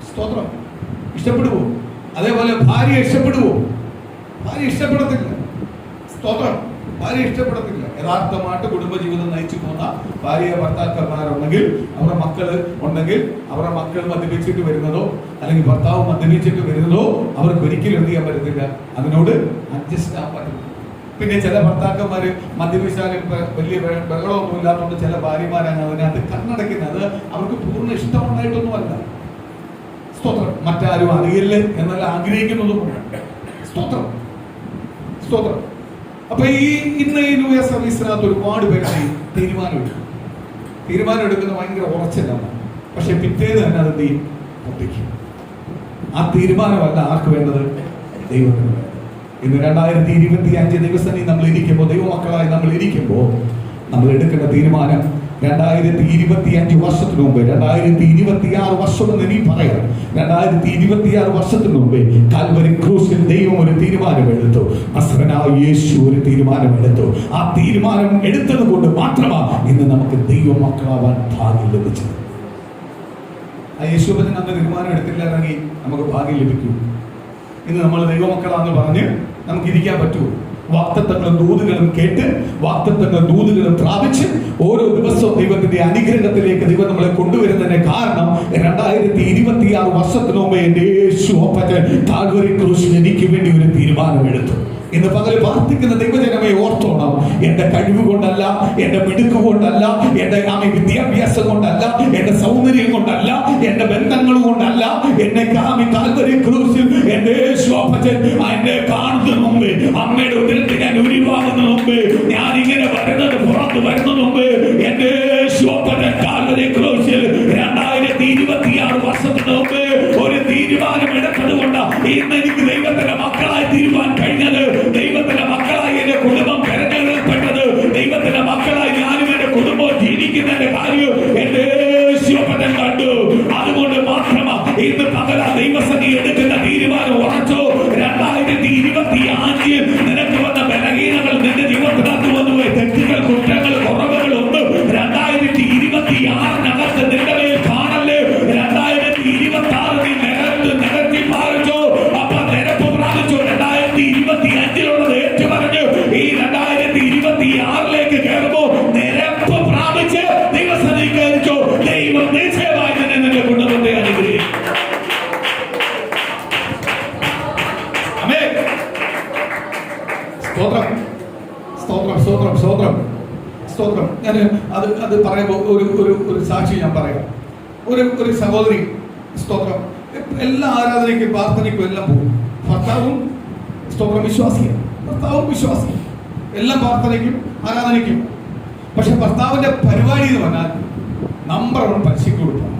സ്തോത്രം. ഇഷ്ടപ്പെടുവോ? അതേപോലെ ഭാര്യ ഇഷ്ടപ്പെടുവോ? ഭാര്യ ഇഷ്ടപ്പെടത്തില്ല. സ്തോത്രം. ഭാര്യ ഇഷ്ടപ്പെടത്തില്ല. യഥാർത്ഥമായിട്ട് കുടുംബജീവിതം നയിച്ചു പോകുന്ന ഭാര്യ ഭർത്താക്കന്മാരുണ്ടെങ്കിൽ, അവരുടെ മക്കള് ഉണ്ടെങ്കിൽ, അവരുടെ മക്കൾ മദ്യപിച്ചിട്ട് വരുന്നതോ അല്ലെങ്കിൽ ഭർത്താവ് മദ്യപിച്ചിട്ട് വരുന്നതോ അവർക്ക് ഒരിക്കലും എന്ത് ചെയ്യാൻ പറ്റത്തില്ല, അതിനോട് അഡ്ജസ്റ്റ് ആകാൻ പറ്റില്ല. പിന്നെ ചില ഭർത്താക്കന്മാര് മദ്യപിച്ചാലും വലിയ ബഹളമൊന്നും ഇല്ലാത്തതുകൊണ്ട് ചില ഭാര്യമാരാണ് അതിനകത്ത് കണ്ണടയ്ക്കുന്നത്. അവർക്ക് പൂർണ്ണ ഇഷ്ടമുണ്ടായിട്ടൊന്നുമല്ല. സ്തോത്രം. മറ്റാരും അറിയില്ലേ എന്നല്ല ആഗ്രഹിക്കുന്നതും. സ്തോത്രം. അപ്പൊ ഇന്ന് ഈ ന്യൂ ഇയർ സർവീസിനകത്ത് ഒരുപാട് പേര് തീരുമാനം എടുക്കുന്ന ഭയങ്കര ഉറച്ചിലാണ്. പക്ഷെ പിറ്റേന്ന് തന്നെ അത് പൊട്ടിക്കും. ആ തീരുമാനമല്ല ആർക്ക് വേണ്ടത്? ദൈവത്തിന് വേണ്ടത്. ഇന്ന് 2025 ദിവസം നമ്മൾ ഇരിക്കുമ്പോൾ, ദൈവമക്കളായി നമ്മൾ ഇരിക്കുമ്പോൾ നമ്മൾ എടുക്കേണ്ട തീരുമാനം 2025 വർഷത്തിന് മുമ്പ്, 2026 വർഷമെന്ന് നീ പറയാം, 2026 വർഷത്തിന് മുമ്പേ കാൽവരി ക്രൂശിൽ ദൈവം ഒരു തീരുമാനമെടുത്തു. നസ്രനായ യേശു ഒരു തീരുമാനമെടുത്തു. ആ തീരുമാനം എടുത്തത് കൊണ്ട് മാത്രമാണ് ഇന്ന് നമുക്ക് ദൈവമക്കളാവാൻ ഭാഗ്യം ലഭിച്ചത്. ആ യേശുവിന് നമ്മൾ തീരുമാനം എടുത്തില്ലെങ്കിൽ നമുക്ക് ഭാഗ്യം ലഭിക്കൂ. ഇന്ന് നമ്മൾ ദൈവമക്കളാന്ന് പറഞ്ഞ് നമുക്ക് ഇരിക്കാൻ പറ്റുമോ? വാഗ്ദത്തങ്ങളും ദൂതുകളും കേട്ട്, വാഗ്ദത്തങ്ങളും ദൂതുകളും പ്രാപിച്ച് ഓരോ ദിവസവും ദൈവത്തിന്റെ അനുഗ്രഹത്തിലേക്ക് ദൈവം നമ്മളെ കൊണ്ടുവരുന്നതിന് കാരണം 2026 വർഷത്തിന് മുമ്പ് എന്റെ യേശു അപ്പൻ കാൽവരി ക്രൂശിൽ എനിക്ക് വേണ്ടി ഒരു തീരുമാനമെടുത്തു. ഇന്ന് പകൽ പ്രാർത്ഥിക്കുന്ന ദൈവജനമേ ഓർത്തോണം, എന്റെ കഴിവ് കൊണ്ടല്ല, എന്റെ മിടുക്ക് കൊണ്ടല്ല, എന്റെ വിദ്യാഭ്യാസം കൊണ്ടല്ല, എന്റെ സൗന്ദര്യം കൊണ്ടല്ല, എന്റെ ബന്ധങ്ങൾ കൊണ്ടല്ല, എന്നെ കാൽവരി ക്രൂശിൽ എന്റെ യേശു അപ്പൻ എന്നെ കാണുന്നതിന് മുമ്പ്, അമ്മയുടെ ഉദരത്തിൽ ഞാൻ ഉരുവാകുന്നതിന് മുമ്പ്, ഞാൻ ഇങ്ങനെ പുറത്ത് വരുന്നതിന് മുമ്പ് എന്റെ യേശു അപ്പൻ കാൽവരി ക്രൂശിൽ 2026 വർഷത്തിന് മുമ്പ് ഒരു തീരുമാനം എടുത്തത് കൊണ്ട് ഇന്ന് എനിക്ക് ദൈവത്തിന്റെ മക്കളായി തീരുവാൻ കഴിഞ്ഞത്, ദൈവത്തിന്റെ മക്കളായി എന്റെ കുടുംബം തെരഞ്ഞെടുക്കപ്പെട്ടത്, ദൈവത്തിന്റെ മക്കളായി ഞാനും എന്റെ കുടുംബം ജീവിക്കുന്നതിന്റെ കാര്യം എന്റെ യേശുവപ്പൻ കണ്ടു. അതുകൊണ്ട് മാത്രമാണ് ഇന്ന് പകല ദൈവസഭ എടുക്കുന്ന തീരുമാനം ഉറച്ചോ. 2025 നിനക്ക് വന്ന ബലഹീനങ്ങൾ, നിന്റെ ജീവിതത്തിനകത്ത് വന്നുപോയി തെറ്റുകൾ, കുറ്റങ്ങൾ, കുറവുകൾ ഒന്നും 2026 നിന്റെ മേൽ കാണല്ലേ. 2026 നീ നിരത്തി പാലിച്ചോ. അപ്പൊ നിരപ്പ് പ്രാപിച്ചോ. 2025 ഏറ്റുപറഞ്ഞു ഈ 2026 കയറുമ്പോ നിരപ്പ് പ്രാപിച്ച് ദൈവസന്നിധി കയറിച്ചോ. ദൈവം നിശ്ചയമായി തന്നെ നിന്റെ കുടുംബത്തെ അനുഗ്രഹിക്കും. സ്തോത്രം. ഞാൻ അത് പറയുമ്പോൾ ഒരു സാക്ഷി ഞാൻ പറയാം. ഒരു സഹോദരി, സ്തോത്രം, എല്ലാ ആരാധനയ്ക്കും പ്രാർത്ഥനയ്ക്കും എല്ലാം പോകും. ഭർത്താവും സ്തോത്രം വിശ്വാസിയാണ്, എല്ലാ പ്രാർത്ഥനയ്ക്കും ആരാധനയ്ക്കും. പക്ഷെ ഭർത്താവിന്റെ പരിപാടി എന്ന് പറഞ്ഞാൽ നമ്പർ 1 പലിശയ്ക്ക് കൊടുക്കണം.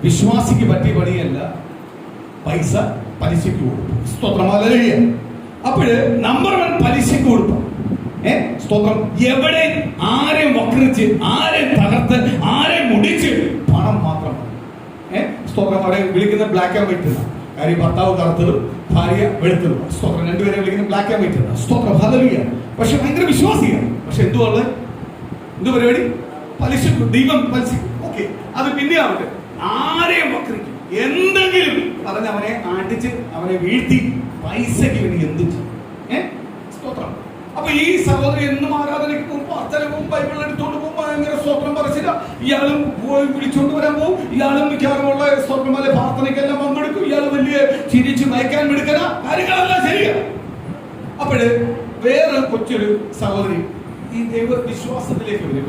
വിശ്വാസിക്ക് പറ്റിയ പണിയല്ല, പൈസ പലിശയ്ക്ക് കൊടുക്കും. സ്തോത്രം. ഹല്ലേലൂയ. അപ്പോഴ് നമ്പർ 1 പലിശയ്ക്ക് കൊടുക്കും. സ്തോത്രം. എവിടെ ആരെയും വക്രിച്ച്, ആരെയും തകർത്ത്, ആരെയും മുടിച്ച് പണം മാത്രം. സ്തോത്രം. അവിടെ വിളിക്കുന്ന ബ്ലാക്ക് ആൻഡ് വൈറ്റ് എന്നാണ്. കാര്യം ഭർത്താവ് കറുത്തതും ഭാര്യ വെളുത്തതും. സ്തോത്രം. രണ്ടുപേരെ വിളിക്കുന്ന ബ്ലാക്ക് ആൻഡ് വൈറ്റ് എന്നാണ്. സ്തോത്രം. ഹല്ലേലൂയ. പക്ഷെ ഭയങ്കര വിശ്വാസിയാണ്. പക്ഷെ എന്ത് പരിപാടി? പലിശ. ദൈവം പലിശ. ഓക്കെ, അത് പിന്നെ ആവട്ടെ. ആരെയും വക്രിക്കും, എന്തെങ്കിലും പറഞ്ഞ് അവനെ അടിച്ച് അവനെ വീഴ്ത്തി പൈസയ്ക്ക് വേണ്ടി എന്ത് ചെയ്യും? സ്തോത്രം. അപ്പൊ ഈ സഹോദരി എന്നും ആരാധനയ്ക്ക് പോകുമ്പോ അച്ഛനും ബൈബിൾ എടുത്തോണ്ട് പോകുമ്പോ ഭയങ്കര സ്തോത്രം പറച്ചില്ല. ഇയാളും വിളിച്ചോണ്ട് വരാൻ പോകും. ഇയാളും മിക്കവാറുമുള്ള സ്തോത്രമല്ലേ പ്രാർത്ഥനയ്ക്കെല്ലാം പങ്കെടുക്കും. ഇയാൾ വലിയ ചിരിച്ച് നയിക്കാൻ എടുക്കുന്ന കാര്യങ്ങളെല്ലാം ശരിയാണ്. അപ്പോഴ് വേറെ കൊച്ചൊരു സഹോദരി ഈ ദൈവ വിശ്വാസത്തിലേക്ക് വരും.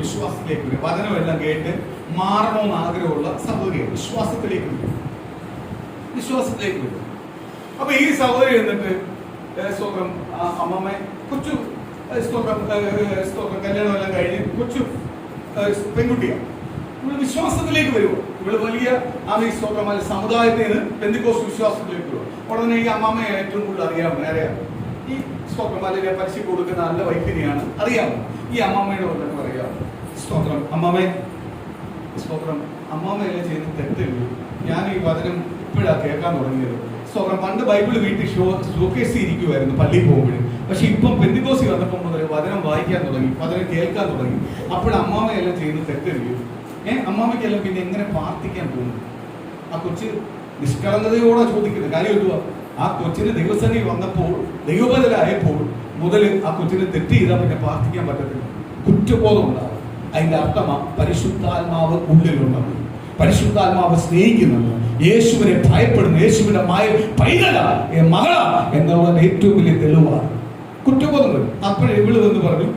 വചനമെല്ലാം കേട്ട് മാറണമെന്ന് ആഗ്രഹമുള്ള സഹോദരിയാണ്. വിശ്വാസത്തിലേക്ക് വരും. അപ്പൊ ഈ സഹോദരി എന്നിട്ട് സ്തോത്രം അമ്മമ്മ കൊച്ചു സ്തോത്രം കല്യാണം എല്ലാം കഴിഞ്ഞ് കൊച്ചു പെൺകുട്ടിയാണ്. വിശ്വാസത്തിലേക്ക് വരുമോ? ഇവള് വലിയ ആമീൻ സ്തോത്രമായ സമുദായത്തിൽ നിന്ന് പെന്തിക്കോസ്ത് വിശ്വാസത്തിലേക്ക് വരും. ഉടനെ ഈ അമ്മാമ്മയെ ഏറ്റവും കൂടുതൽ അറിയാം. ഈ സ്തോത്രമാലിനെ പരീക്ഷ കൊടുക്കുന്ന നല്ല വൈദ്യനെയാണ് അറിയാം. ഈ അമ്മാമ്മയുടെ ഉടനെ പറയാം, സ്തോത്രം അമ്മാമ്മേ, സ്തോത്രം അമ്മാമ്മയെല്ലാം ചെയ്യുന്ന തെറ്റുള്ളൂ. ഞാൻ ഈ വചനം ഇപ്പോഴാണ് കേൾക്കാൻ തുടങ്ങിയത്. സ്തോത്രം പണ്ട് ബൈബിള് വീട്ടിൽ ഷോക്കേസ് ഇരിക്കുമായിരുന്നു പള്ളിയിൽ പോകുമ്പോഴും. പക്ഷെ ഇപ്പം പെന്തിക്കോസ്തി വന്നപ്പോൾ മുതൽ വചനം വായിക്കാൻ തുടങ്ങി, വചനം കേൾക്കാൻ തുടങ്ങി. അപ്പോൾ അമ്മാമ്മയെല്ലാം ചെയ്യുന്ന തെറ്റുള്ളൂ. അമ്മാമ്മയ്ക്കെല്ലാം പിന്നെ എങ്ങനെ പ്രാർത്ഥിക്കാൻ പോകുന്നു? ആ കൊച്ച് നിഷ്കളങ്കതയോടെ ചോദിക്കുന്നത് കാര്യം എന്തുവാ? ആ കൊച്ചിന് ദൈവസന്നിധി വന്നപ്പോൾ ദൈവബദലായപ്പോൾ മുതൽ ആ കൊച്ചിന് തെറ്റ് ചെയ്താൽ പിന്നെ പ്രാർത്ഥിക്കാൻ പറ്റത്തില്ല, കുറ്റബോധം ഉണ്ടാകും. അതിന്റെ അർത്ഥമാ പരിശുദ്ധാത്മാവ് ഉള്ളിലുണ്ടെന്ന്, പരിശുദ്ധാത്മാവ് സ്നേഹിക്കുന്നുണ്ട്, യേശുവിനെ ഭയപ്പെടുന്നു, യേശുവിന്റെ പൈതല മകള എന്നുള്ളത് ഏറ്റവും വലിയ തെളിവാണ്. കുറ്റബോധം വരും. അപ്പോൾ ഇവള് എന്ന് പറഞ്ഞു,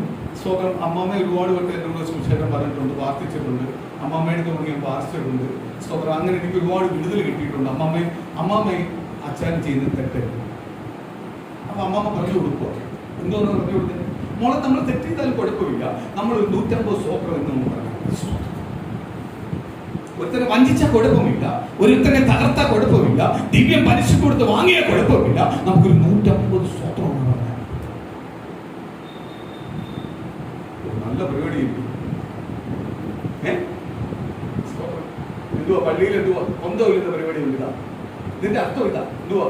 സ്വന്തം അമ്മാമ്മ ഒരുപാട് പേർക്ക് എന്നോട് സുവിശേഷം പറഞ്ഞിട്ടുണ്ട്, പ്രാർത്ഥിച്ചിട്ടുണ്ട്, അമ്മാമ്മയുടെ തുടങ്ങി പ്രാർത്ഥിച്ചിട്ടുണ്ട്. സ്വന്തം അങ്ങനെ എനിക്ക് ഒരുപാട് വിടുതൽ കിട്ടിയിട്ടുണ്ട്. അമ്മാമ്മയും അച്ഛൻ ചെയ്യുന്ന തെറ്റ്. അപ്പൊ അമ്മാമ്മ പറഞ്ഞു കൊടുക്കുക. എന്തോന്ന് പറഞ്ഞു കൊടുത്തത്? മോളെ, നമ്മൾ തെറ്റ് ചെയ്താലും കുഴപ്പമില്ല, നമ്മൾ 150 സ്വോത്രം എന്ന് നമ്മൾ പറഞ്ഞു. ഒരുത്തനെ വഞ്ചിച്ച കുഴപ്പമില്ല, ഒരുത്തനെ തകർത്ത കുഴപ്പമില്ല, ദിവ്യം പലിശ കൊടുത്ത് വാങ്ങിയ കുഴപ്പമില്ല, നമുക്കൊരു 150 സ്വോത്രം എന്ന് പറഞ്ഞാൽ നല്ല പരിപാടിയില്ല. എന്തുവാ പള്ളിയിൽ എന്തുവാ കൊന്തമില്ലെന്ന പരിപാടി ഇതാ. ഇതിന്റെ അർത്ഥം ഇതാ. എന്തുവാ?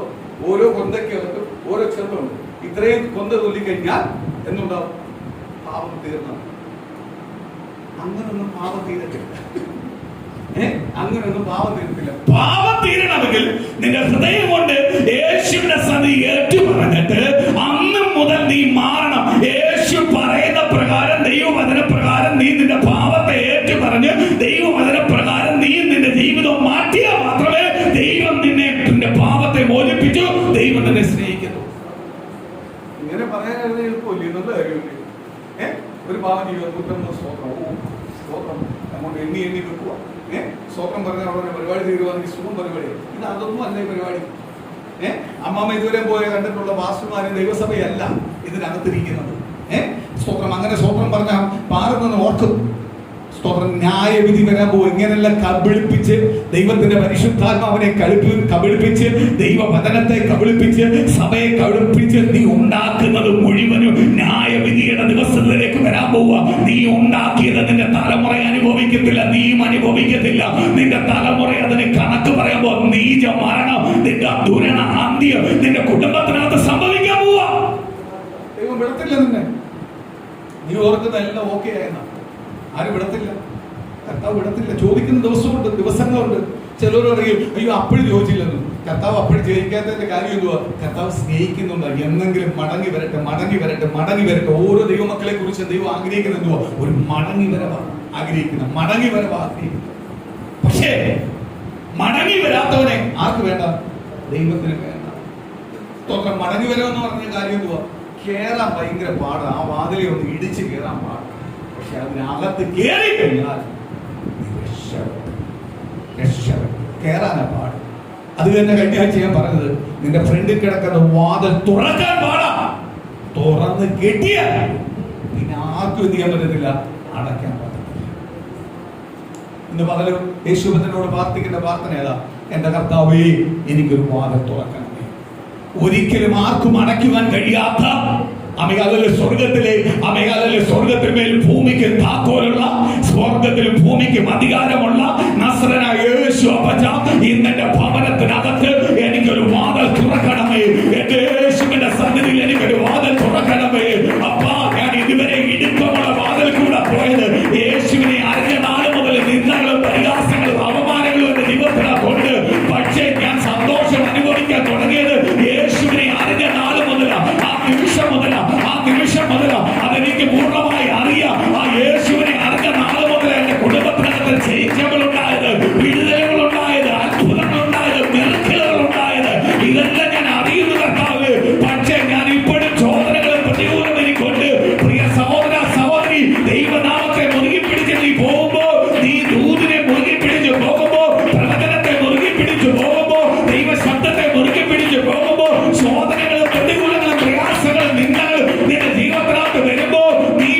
ഓരോ കൊന്തയ്ക്കകത്തും ഓരോ ക്ഷേത്രമുണ്ട്. ഇത്രയും കൊന്ത തൊല്ലിക്കഴിഞ്ഞാൽ എന്നുണ്ടാവും? പാപം തീർന്ന. അങ്ങനൊന്നും പാപം തീരത്തില്ല. അങ്ങനൊന്നും പാപം തീരത്തില്ല. പാപം തീരണമെങ്കിൽ നിന്റെ ഹൃദയം കൊണ്ട് യേശുവിന്റെ സന്നിധി ഏറ്റു പറഞ്ഞിട്ട് അന്ന് മുതൽ നീ മാറണം. യേശു പറയുന്ന പ്രകാരം, ദൈവവചന പ്രകാരം നീ നിന്റെ പാപത്തെ ഏറ്റു പറഞ്ഞ് ദൈവവചന പ്രകാരം നീ നിന്റെ ജീവിതം മാറ്റിയാൽ മാത്രമേ ദൈവം നിന്റെ പാപത്തെ മോചിപ്പിച്ചു, ദൈവം നിന്നെ സ്നേഹിക്കുന്നു. ഇങ്ങനെ പറയാനായിരുന്നു എളുപ്പമില്ല, എന്നുള്ള കാര്യമില്ലേ? ഒരു പാപം ജീവിതം 150 സ്തോത്രം അങ്ങോട്ട് എണ്ണി വെക്കുക. സ്വപ്നം പറഞ്ഞ അവിടെ പരിപാടി തീരുവാണെങ്കിൽ സുഖം പരിപാടി. ഇത് അതൊന്നും അല്ല ഈ പരിപാടി. അമ്മാമ്മ ഇതുവരെ പോയ കണ്ടിട്ടുള്ള പാസ്റ്റർമാരും ദൈവസഭയല്ല ഇതിനകത്തിരിക്കുന്നത്. സ്തോത്രം അങ്ങനെ സ്വപ്നം പറഞ്ഞ പാറുന്നെന്ന് ഓർക്കും. സ്തോത്രം ന്യായവിധി വരാൻ പോകും. ഇങ്ങനെല്ലാം കബളിപ്പിച്ച് ദൈവത്തിന്റെ പരിശുദ്ധാത്മാവിനെ കബളിപ്പിച്ച് ദൈവവചനത്തെ കബളിപ്പിച്ച് സഭയെ കബളിപ്പിച്ച് നീ ഉണ്ടാക്കുന്നത് മുഴുവനും ന്യായവിധിയുടെ ദിവസത്തിലേക്ക് വരാൻ പോവുക. നീ ഉണ്ടാക്കിയത് നിന്റെ തലമുറ അനുഭവിക്കത്തില്ല, നീയും അനുഭവിക്കത്തില്ല. നിന്റെ തലമുറ അതിന് കണക്ക് പറയുമ്പോൾ നീച മരണം, നിന്റെ ദുരണ അന്ത്യം നിന്റെ കുടുംബത്തിനകത്ത് സംഭവിക്കാൻ പോവുക. ദൈവം വിടത്തില്ല നിന്നെ. നീ ഓർക്കുന്ന എല്ലാം ഓക്കെ ആയെന്ന ആരും വിടത്തില്ല. കർത്താവ് വിടത്തില്ല. ചോദിക്കുന്ന ദിവസമുണ്ട്, ദിവസങ്ങളുണ്ട്. ചിലർ പറയും അയ്യോ അപ്പോഴും ചോദിച്ചില്ലെന്ന്. കർത്താവ് അപ്പോഴും ജയിക്കാത്തതിന്റെ കാര്യം എന്തുവാ? കർത്താവ് സ്നേഹിക്കുന്നുണ്ട്. എന്നെങ്കിലും മടങ്ങി വരട്ടെ. ഓരോ ദൈവമക്കളെ കുറിച്ച് ദൈവം ആഗ്രഹിക്കുന്ന എന്തുവാ? ഒരു മടങ്ങി വരവാണ് ആഗ്രഹിക്കുന്നത്, മടങ്ങി വരവാണ് ആഗ്രഹിക്കുന്നത്. പക്ഷേ മടങ്ങി വരാത്തവനെ ആർക്ക് വേണ്ട? ദൈവത്തിന് വേണ്ട. മടങ്ങി വരവെന്ന് പറഞ്ഞ കാര്യം എന്തുവാ? കേറാൻ ഭയങ്കര പാടാണ്. ആ വാതിലെ ഒന്ന് ഇടിച്ച് കേറാൻ പാടാണ്. പക്ഷെ അതിനകത്ത് കേറി കഴിഞ്ഞാൽ കേറാനാ പാട്. അത് തന്നെ കഴിഞ്ഞ ആഴ്ച ഞാൻ പറഞ്ഞത്, നിന്റെ ഫ്രണ്ടിൽ കിടക്കുന്ന വാതിൽ തുറക്കാൻ പാടാ. തുറന്ന് കെട്ടിയാൽ പിന്നെ ആർക്കും എന്ത് ചെയ്യാൻ പറ്റത്തില്ല, അടയ്ക്കാൻ പറ്റത്തില്ല. ഇന്ന് പകലും യേശുവിനോട് പ്രാർത്ഥിക്കേണ്ട പ്രാർത്ഥന ഏതാ? എന്റെ കർത്താവേ, എനിക്കൊരു വാതിൽ തുറക്കണമേ. ഒരിക്കലും ആർക്കും അടയ്ക്കുവാൻ കഴിയാത്ത സ്വർഗത്തിന്മേൽ ഭൂമിക്ക് താക്കോലുള്ള, സ്വർഗത്തിലും ഭൂമിക്കും അധികാരമുള്ള നസ്രനായ യേശു അപ്പച്ച, ഇന്നെന്റെ ഭവനത്തിനകത്ത് എനിക്കൊരു വാതിൽ തുറക്കണമേ. എന്റെ യേശുവിന്റെ സന്നിധിയിൽ എനിക്കൊരു വാതിൽ തുറക്കണമേ. അപ്പാ, ഞാൻ ഇതുവരെ ഇടുക്കമുള്ള വാതിൽ കൂടെ പോയത് യേശുവിനെ അറിഞ്ഞ നാൾ മുതൽ നിന്ദകളും പരിഹാസങ്ങളും അവമാനങ്ങളും എന്റെ ജീവിതത്തിനെ കൊണ്ട്. പക്ഷേ ഞാൻ സന്തോഷം അനുഭവിക്കാൻ തുടങ്ങിയത് യേശുവിനെ അറിഞ്ഞ നാൾ മുതലാണ്. ആ നിമിഷം മുതലാ അതെനിക്ക് പൂർണ്ണമായി അറിയാം. ആ യേശുവിനെ അറിഞ്ഞ നാൾ മുതൽ എന്റെ കുടുംബത്തിനകത്ത് ജയിച്ചകളുണ്ടായത്, വിടുതലുകളുണ്ടായത്, അത്ഭുതങ്ങളുണ്ടായത്, മിറക്കിളുകളുണ്ടായത്, ഇതെല്ലാം ഞാൻ അറിയുന്നു കർത്താവ്. പക്ഷേ ഞാൻ ഇപ്പോഴും ചോദനകളും പ്രതികൂലം എനിക്കൊണ്ട്. പ്രിയ സഹോദര സഹോദരി, ദൈവനാമത്തെ മുറുകി പിടിച്ച് നീ പോകുമ്പോ, നീ ദൂതിനെ മുറുകി പിടിച്ച് പോകുമ്പോ, പ്രവചനത്തെ മുറുകി പിടിച്ച് പോകുമ്പോ, ദൈവ ശബ്ദത്തെ മുറുകി പിടിച്ച് പോകുമ്പോ, ചോദനകളും പ്രതികൂലങ്ങളും പ്രയാസങ്ങളും നിന്റെ ജീവിതത്തിനകത്ത് വരുമ്പോ നീ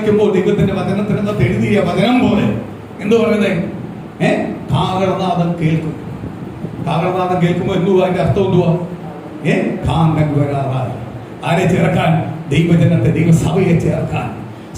വായിക്കുമ്പോൾ ദൈവത്തിന്റെ വചനത്തിനകത്ത് എഴുതിയ വചനം പോലെ എന്ത് പറയുന്നേ? കാഹളനാദം കേൾക്കും. കാഹളനാദം കേൾക്കുമ്പോൾ എന്തുവാ അതിന്റെ അർത്ഥം? എന്തുവാ? കാന്തൻ വരാറായി. ആരെ ചേർക്കാൻ? ദൈവജനത്തെ, ദൈവസഭയെ ചേർക്കാൻ.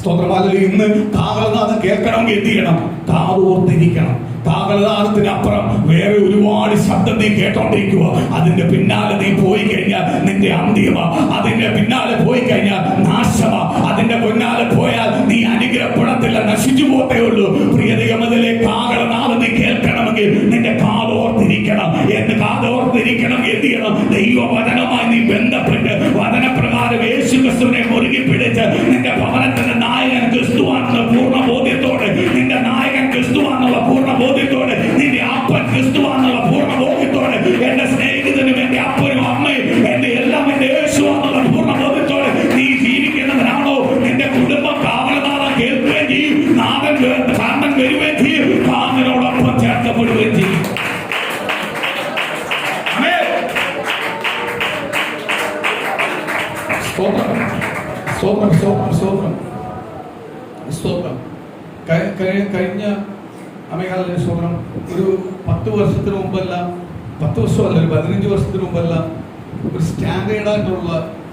സ്തോത്രമാലയിൽ ഇന്ന് കാഹളനാദം കേൾക്കണമെങ്കിൽ എന്ത് ചെയ്യണം? കാതോർത്തിരിക്കണം. കാഹളനാദത്തിനപ്പുറം വേറെ ഒരുപാട് ശബ്ദം നീ കേട്ടോണ്ടിരിക്കുക. അതിന്റെ പിന്നാലെ നീ പോയി കഴിഞ്ഞാൽ നിന്റെ അന്ത്യമാ. അതിന്റെ പിന്നാലെ പോയി കഴിഞ്ഞാൽ നാശമാ. അതിന്റെ പിന്നാലെ പോയാൽ നീ അനുഗ്രഹപ്പെടത്തില്ല, നശിച്ചു പോത്തേ ഉള്ളൂ. പ്രിയ ദൈവമതിലെ കാഹളനാദം നീ കേൾക്കണമെങ്കിൽ നിന്റെ കാതോർത്തിരിക്കണം. എന്ന് കാതോർത്തിരിക്കണം എന്ത് ചെയ്യണം? ദൈവവചനമായി നീ ബന്ധപ്പെട്ട് വചനപ്രകാരം യേശു ക്രിസ്തുവിനെ മുറുകി പിടിച്ച് നിന്റെ ഭവനത്തിന്റെ നായകൻ ക്രിസ്തുവാണെന്ന പൂർണ്ണ ബോധ്യത്തോടെ, നിന്റെ നായകൻ ക്രിസ്തുവാണെന്നുള്ള പൂർണ്ണ ബോധ്യത്തോടെ, നിന്റെ അപ്പൻ ക്രിസ്തുവാണെന്നുള്ള പൂർണ്ണ ബോധ്യത്തോടെ, എന്റെ സ്നേഹിതനും എന്റെ അപ്പനും അമ്മയും എന്റെ എല്ലാം എന്റെ യേശുവാണെന്നുള്ള പൂർണ്ണ ബോധ്യത്തോടെ നീ ജീവിക്കുന്നവനാണോ? നിന്റെ കുടുംബം കാവലനാഥം കേൾക്കുകയും ചെയ്യും. കാന്തൻ വരുകയും ചെയ്യും. കാന്തനോടൊപ്പം ചേർക്കപ്പെടുകയും ചെയ്യും. കഴിഞ്ഞ അമേകാലിന്റെ സ്വപ്നം ഒരു 10 വർഷത്തിന് മുമ്പല്ല, 10 വർഷമല്ല, ഒരു 15 വർഷത്തിന് മുമ്പല്ല ഒരു സ്റ്റാൻഡേർഡ് ആയിട്ടുള്ള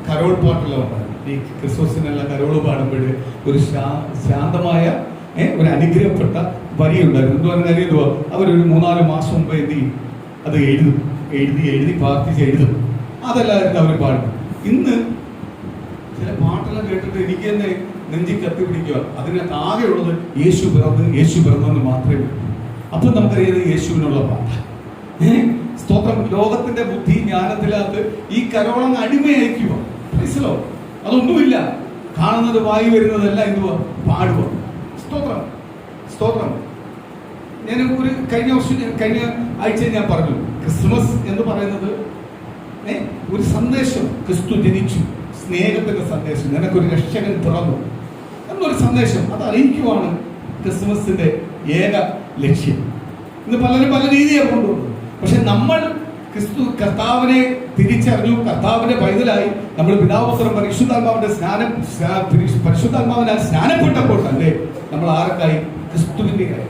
കരോൾ പാട്ടെല്ലാം ഉണ്ടായിരുന്നു. ഈ ക്രിസ്മസിനെല്ലാം കരോൾ പാടുമ്പോൾ ഒരു ശാന്തമായ ഒരു അനുഗ്രഹപ്പെട്ട വരിയുണ്ടായിരുന്നു. എന്തുവാ കാര്യം? എന്തുവാ? അവരൊരു 3-4 മാസം മുമ്പ് എന്ത് ചെയ്യും? അത് എഴുതി പ്രാർത്ഥിച്ച് എഴുതും. അതല്ലായിരുന്നു അവർ പാടും. ഇന്ന് ചില പാട്ടെല്ലാം കേട്ടിട്ട് എനിക്ക് തന്നെ നെഞ്ചി കത്തി പിടിക്കുക. അതിനകത്ത് ആകെയുള്ളത് യേശു പിറന്നെന്ന് മാത്രമേ ഉള്ളൂ. അപ്പൊ നമുക്കറിയാം യേശുവിനുള്ള പാട്ട്. സ്തോത്രം. ലോകത്തിന്റെ ബുദ്ധി ജ്ഞാനത്തിനകത്ത് ഈ കരോളം അടിമയക്കുക. മനസ്സിലോ? അതൊന്നുമില്ല. കാണുന്നത് വായി വരുന്നതല്ല എന്തുവാ? പാടുക. സ്തോത്രം. സ്തോത്രം. ഞാൻ കഴിഞ്ഞ ആഴ്ച ഞാൻ പറഞ്ഞു, ക്രിസ്മസ് എന്ന് പറയുന്നത് ഒരു സന്ദേശം. ക്രിസ്തു ജനിച്ചു, സ്നേഹത്തിന്റെ സന്ദേശം, നിനക്കൊരു രക്ഷകൻ പിറന്നു എന്നൊരു സന്ദേശം. അത് അറിയിക്കുവാണ് ക്രിസ്മസിന്റെ ഏക ലക്ഷ്യം. ഇന്ന് പലരും പല രീതിയാണ് കൊണ്ടുപോകുന്നത്. പക്ഷെ നമ്മൾ കർത്താവിനെ തിരിച്ചറിഞ്ഞു, കർത്താവിന്റെ പൈതലായി നമ്മൾ പിതാപുത്രൻ പരിശുദ്ധാത്മാവിനാൽ സ്നാനപ്പെട്ടപ്പോൾ തന്നെ നമ്മൾ ആർക്കായി? ക്രിസ്തുവിന്റെ ആയി.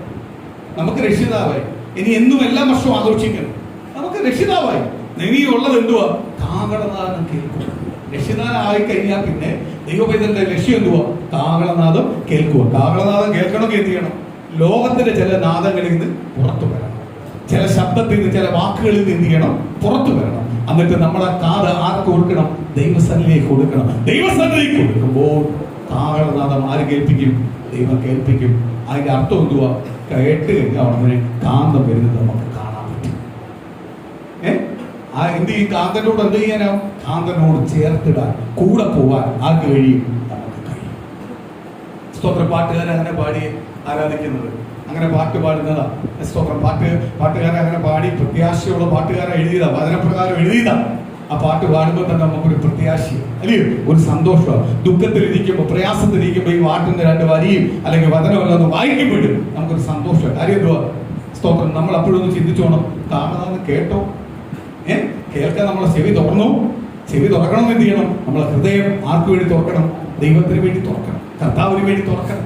നമുക്ക് രക്ഷിതാവായി. ഇനി എന്നും എല്ലാ വർഷവും ആഘോഷിക്കണം. നമുക്ക് രക്ഷിതാവായി. ഇനി ഉള്ളത് എന്തുവാ? കാഹളനാദം കേൾക്കുക. രക്ഷിതാവായി കഴിഞ്ഞാൽ പിന്നെ ദൈവപൈതലിന്റെ ലക്ഷ്യം എന്തുവാ? കാഹളനാദം കേൾക്കുക. കാഹളനാദം കേൾക്കണമെങ്കിൽ എന്ത് ചെയ്യണം? ലോകത്തിന്റെ ചില നാദങ്ങളിൽ നിന്ന് പുറത്തു വരണം. ചില ശബ്ദത്തിൽ നിന്ന്, ചില വാക്കുകളിൽ നിന്ന് എന്ത് ചെയ്യണം? പുറത്തു വരണം. എന്നിട്ട് നമ്മളെ കാത് ആർക്ക് കൊടുക്കണം? ദൈവസന്നിധിയിലേക്ക് കൊടുക്കണം. ദൈവസന്നിധിക്ക് കൊടുക്കുമ്പോൾ കാഹളനാദം ആര് കേൾപ്പിക്കും? ദൈവം കേൾപ്പിക്കും. അതിന്റെ അർത്ഥം എന്തുവാ? കേട്ട് കഴിഞ്ഞാൽ ഉടനെ കാന്തം വരുന്നത് നമുക്ക് കാണാൻ പറ്റും. എന്ത് ഈ കാന്തനോട് എന്ത് ചെയ്യാനാവും? കാന്തനോട് ചേർത്തിടാൻ, കൂടെ പോവാൻ ആർക്ക് കഴിയും? നമുക്ക് കഴിയും. സ്തോത്ര പാട്ടുകാരെ അങ്ങനെ പാടി ആരാധിക്കുന്നത്, അങ്ങനെ പാട്ട് പാടുന്നതാ സ്തോത്രം. പാട്ടുകാരെ അങ്ങനെ പാടി പ്രത്യാശയുള്ള പാട്ടുകാരെ എഴുതിയതാ, വചനപ്രകാരം എഴുതിയതാ. ആ പാട്ട് പാടുമ്പോൾ തന്നെ നമുക്കൊരു പ്രത്യാശ, അല്ലയോ? ഒരു സന്തോഷമാണ്. ദുഃഖത്തിലിരിക്കുമ്പോൾ, പ്രയാസത്തിലിരിക്കുമ്പോൾ ഈ പാട്ടിന്റെ 2 വരിയും അല്ലെങ്കിൽ വചനമല്ലെന്ന് വായിക്കുമ്പോഴും നമുക്കൊരു സന്തോഷം. കാര്യം എന്തുവാ? സ്തോത്രം. നമ്മൾ അപ്പോഴൊന്ന് ചിന്തിച്ചോണം, കാണാതെ കേട്ടോ? കേൾക്കാൻ നമ്മളെ ചെവി തുറന്നു. ചെവി തുറക്കണം. എന്ത് ചെയ്യണം? നമ്മളെ ഹൃദയം ആർക്ക് വേണ്ടി തുറക്കണം? ദൈവത്തിന് വേണ്ടി തുറക്കണം, കർത്താവിന് വേണ്ടി തുറക്കണം.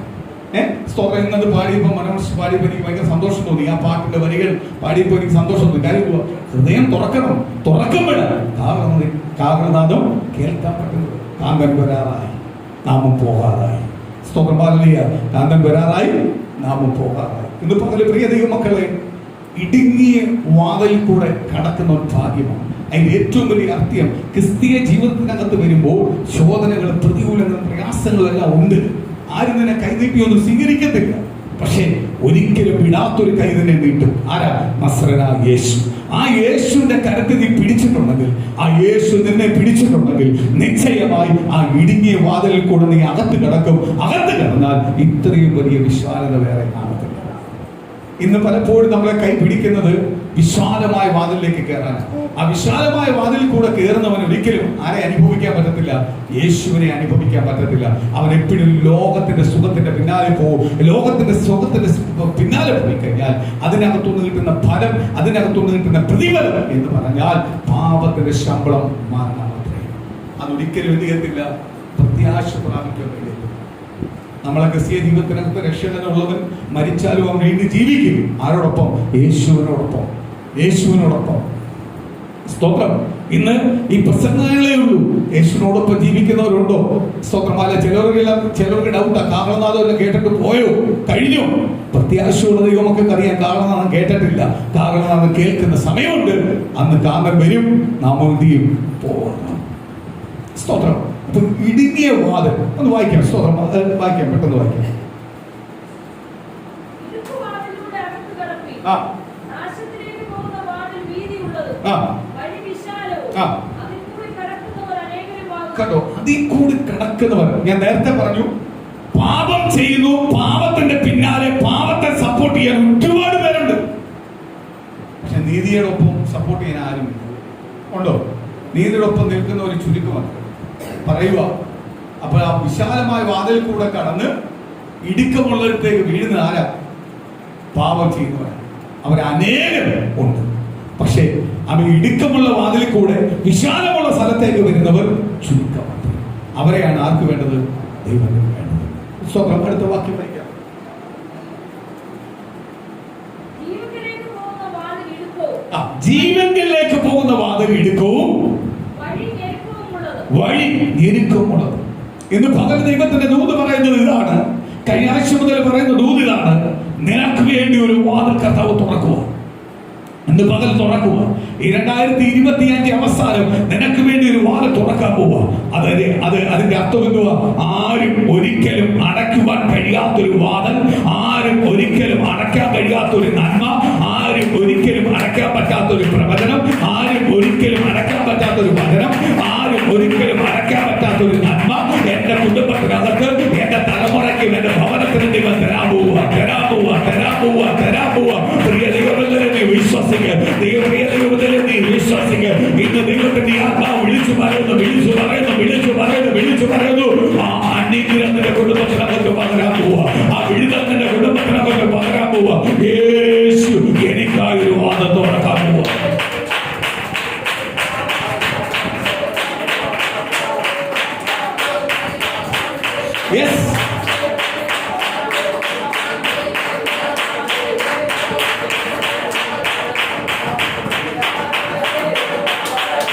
സ്തോത്രം. ഇന്നത് പാടിയപ്പോൾ മനോഹർ പാടിയപ്പോൾ എനിക്ക് ഭയങ്കര സന്തോഷം തോന്നി. ആ പാട്ടിന്റെ വരികൾ പാടിയപ്പോൾ എനിക്ക് സന്തോഷം തോന്നി. കാര്യം ഹൃദയം തുറക്കണം. തുറക്കുമ്പോഴാണ് കാഹളനാദം കേൾക്കാൻ പറ്റുന്നത്. കാന്തൻ വരാറായി, നാമം പോകാറായി. സ്തോത്രം. ഹല്ലേലൂയ. കാന്തൻ വരാറായി, നാമം പോകാറായി. ഇന്ന് പകല് പ്രിയ ദൈവമക്കളെ, ഇടുങ്ങിയ വാതിൽ കൂടെ കടക്കുന്ന ഒരു ഭാഗ്യമാണ്. അതിന്റെ ഏറ്റവും വലിയ അർത്ഥം ക്രിസ്തീയ ജീവിതത്തിനകത്ത് വരുമ്പോൾ ശോധനകളും പ്രതികൂലങ്ങളും പ്രയാസങ്ങളും എല്ലാം ഉണ്ട്. ആരും തന്നെ കൈനീട്ടിയൊന്നും സ്വീകരിക്കത്തില്ല. പക്ഷെ ഒരിക്കലും വിടാത്തൊരു കൈ തന്നെ നീട്ടും. ആരാ? നസ്രനായ യേശു. ആ യേശുവിന്റെ കരത്തിൽ നീ പിടിച്ചിട്ടുണ്ടെങ്കിൽ, ആ യേശു നിന്നെ പിടിച്ചിട്ടുണ്ടെങ്കിൽ നിശ്ചയമായി ആ ഇടുങ്ങിയ വാതിലിൽ കൂടെ നീ അകത്ത് കിടക്കും. അകത്ത് കിടന്നാൽ ഇത്രയും വലിയ വിശാലത വേറെ കാണത്തില്ല. ഇന്ന് പലപ്പോഴും നമ്മളെ കൈ പിടിക്കുന്നത് വിശാലമായ വാതിലിലേക്ക് കയറാനാണ്. ആ വിശാലമായ വാതിലിൽ കൂടെ കയറുന്നവൻ ഒരിക്കലും ആരെ അനുഭവിക്കാൻ പറ്റത്തില്ല? യേശുവിനെ അനുഭവിക്കാൻ പറ്റത്തില്ല. അവൻ എപ്പോഴും ലോകത്തിന്റെ സുഖത്തിന്റെ പിന്നാലെ പോകും. ലോകത്തിന്റെ സുഖത്തിന്റെ പിന്നാലെ പോയി കഴിഞ്ഞാൽ അതിനകത്തുനിന്ന് കിട്ടുന്ന ഫലം, അതിനകത്തുനിന്ന് കിട്ടുന്ന പ്രതിഫലം എന്ന് പറഞ്ഞാൽ പാപത്തിന്റെ ശമ്പളം മരണം മാത്രമേ. അതൊരിക്കലും എന്ത് ചെയ്യത്തില്ല? പ്രത്യാശ പ്രാപിക്കാൻ കഴിയത്തില്ല. നമ്മളെ ക്രിസ്തീയ ജീവിതത്തിനകത്ത് രക്ഷകനുള്ളവൻ മരിച്ചാലും അവൻ വീണ്ടും ജീവിക്കും. ആരോടൊപ്പം? യേശുവിനോടൊപ്പം. യേശുവിനോടൊപ്പം. സ്തോത്രം. ഇന്ന് ഈ പ്രസംഗങ്ങളേ ഉള്ളൂ. യേശുവിനോടൊപ്പം ജീവിക്കുന്നവരുണ്ടോ? സ്തോത്രമല്ല. ചിലർക്ക് ഡൗട്ടാ, കാഹളനാഥം കേട്ടിട്ട് പോയോ, കഴിഞ്ഞോ? പ്രത്യാശയുള്ള ദൈവമൊക്കെ അറിയാം. കാഹളനാഥം കേട്ടിട്ടില്ല. കാഹളനാഥം കേൾക്കുന്ന സമയമുണ്ട്. അന്ന് കാലം വരും, നാം എന്ത് ചെയ്യും? പോകണം. സ്തോത്രം. അപ്പൊ ഇടുങ്ങിയ വാതിൽ ഒന്ന് വായിക്കാം. സ്തോത്രം. വായിക്കാം, പെട്ടെന്ന് വായിക്കാം. കണ്ടോ, അതിൽ കൂടി കിടക്കുന്നവർ. ഞാൻ നേരത്തെ പറഞ്ഞു, പാപം ചെയ്യുന്നു, പാപത്തിന്റെ പിന്നാലെ പാപത്തെ സപ്പോർട്ട് ചെയ്യാൻ ഒരുപാട് പേരുണ്ട്. പക്ഷെ നീതിയോടൊപ്പം സപ്പോർട്ട് ചെയ്യാൻ ആരും ഉണ്ടോ? നീതിയോടൊപ്പം നിൽക്കുന്ന ഒരു ചുരുക്കമാണ് പറയുക. അപ്പൊ ആ വിശാലമായ വാതിൽ കൂടെ കടന്ന് ഇടുക്കമുള്ളിടത്തേക്ക് വീഴുന്ന ആരാ? പാപം ചെയ്യുന്നവരാണ്. അവരനേകം ഉണ്ട്. പക്ഷേ അവൻ ഇടുക്കമുള്ള വാതിൽ കൂടെ വിശാലമുള്ള സ്ഥലത്തേക്ക് വരുന്നവർ ചുരുക്കമാണ്. അവരെയാണ് ആർക്ക് വേണ്ടത്? ദൈവത്തിന് വേണ്ടത്. സ്വന്തം അടുത്ത വാക്യം പഠിക്കാം. ജീവനിലേക്ക് പോകുന്ന വാതിൽ ഇടുക്കവും വഴി ഞെരുക്കമുള്ളത്. ഇന്ന് പകൽ ദൈവത്തിന്റെ ദൂത് പറയുന്നത് ഇതാണ്. കഴിഞ്ഞ ആഴ്ച മുതൽ പറയുന്ന ദൂത് ഇതാണ്. നിനക്ക് വേണ്ടി ഒരു വാതിൽ കർത്താവ് തുറക്കുക. ഇന്ന് പകൽ തുറക്കുക. ഈ 2025 അവസാനം നിനക്ക് വേണ്ടി ഒരു വാതിൽ തുറക്കാൻ പോവുക. അതിന്റെ അർത്ഥം എന്തുവാ? ആരും ഒരിക്കലും അടയ്ക്കുവാൻ കഴിയാത്തൊരു വാതിൽ, ആരും ഒരിക്കലും അടയ്ക്കാൻ കഴിയാത്തൊരു നന്മ, ആരും ഒരിക്കലും അടയ്ക്കാൻ പറ്റാത്തൊരു പ്രവചനം, ആരും ഒരിക്കലും അടയ്ക്കാൻ പറ്റാത്തൊരു വചനം, ആരും ഒരിക്കലും അടയ്ക്കാൻ പറ്റാത്തൊരു നന്മ എന്റെ കുടുംബത്തിനകത്ത്, എന്റെ തലമുറയ്ക്ക്, എന്റെ ഭവനത്തിന് ദൈവം തരാൻ പോവുക, തരാൻ പോവുക, തരാൻ പോവുക, തരാൻ പോവുക. പ്രിയ ദൈവത്തിനെ നീ വിശ്വസിക്കുക. പ്രിയ ദൈവത്തിനെ നീ വിശ്വസിക്കുക. ഇന്ന് ദൈവത്തിന്റെ ആത്മാവ് വിളിച്ചു പറയുന്നു, വിളിച്ചു പറയുന്നു, വിളിച്ചു പറയുന്നു, വിളിച്ചു പറയുന്നു. ആ അനുഗ്രഹത്തിന്റെ കുടുംബത്തിനകത്ത് പകരാൻ പോവുക. ആ വിടുതലിന്റെ കുടുംബത്തിനകത്ത് പകരാൻ പോവുക. യേശു എനിക്കായി ഒരു വാദം തുറക്കാൻ പോവുക. Yes.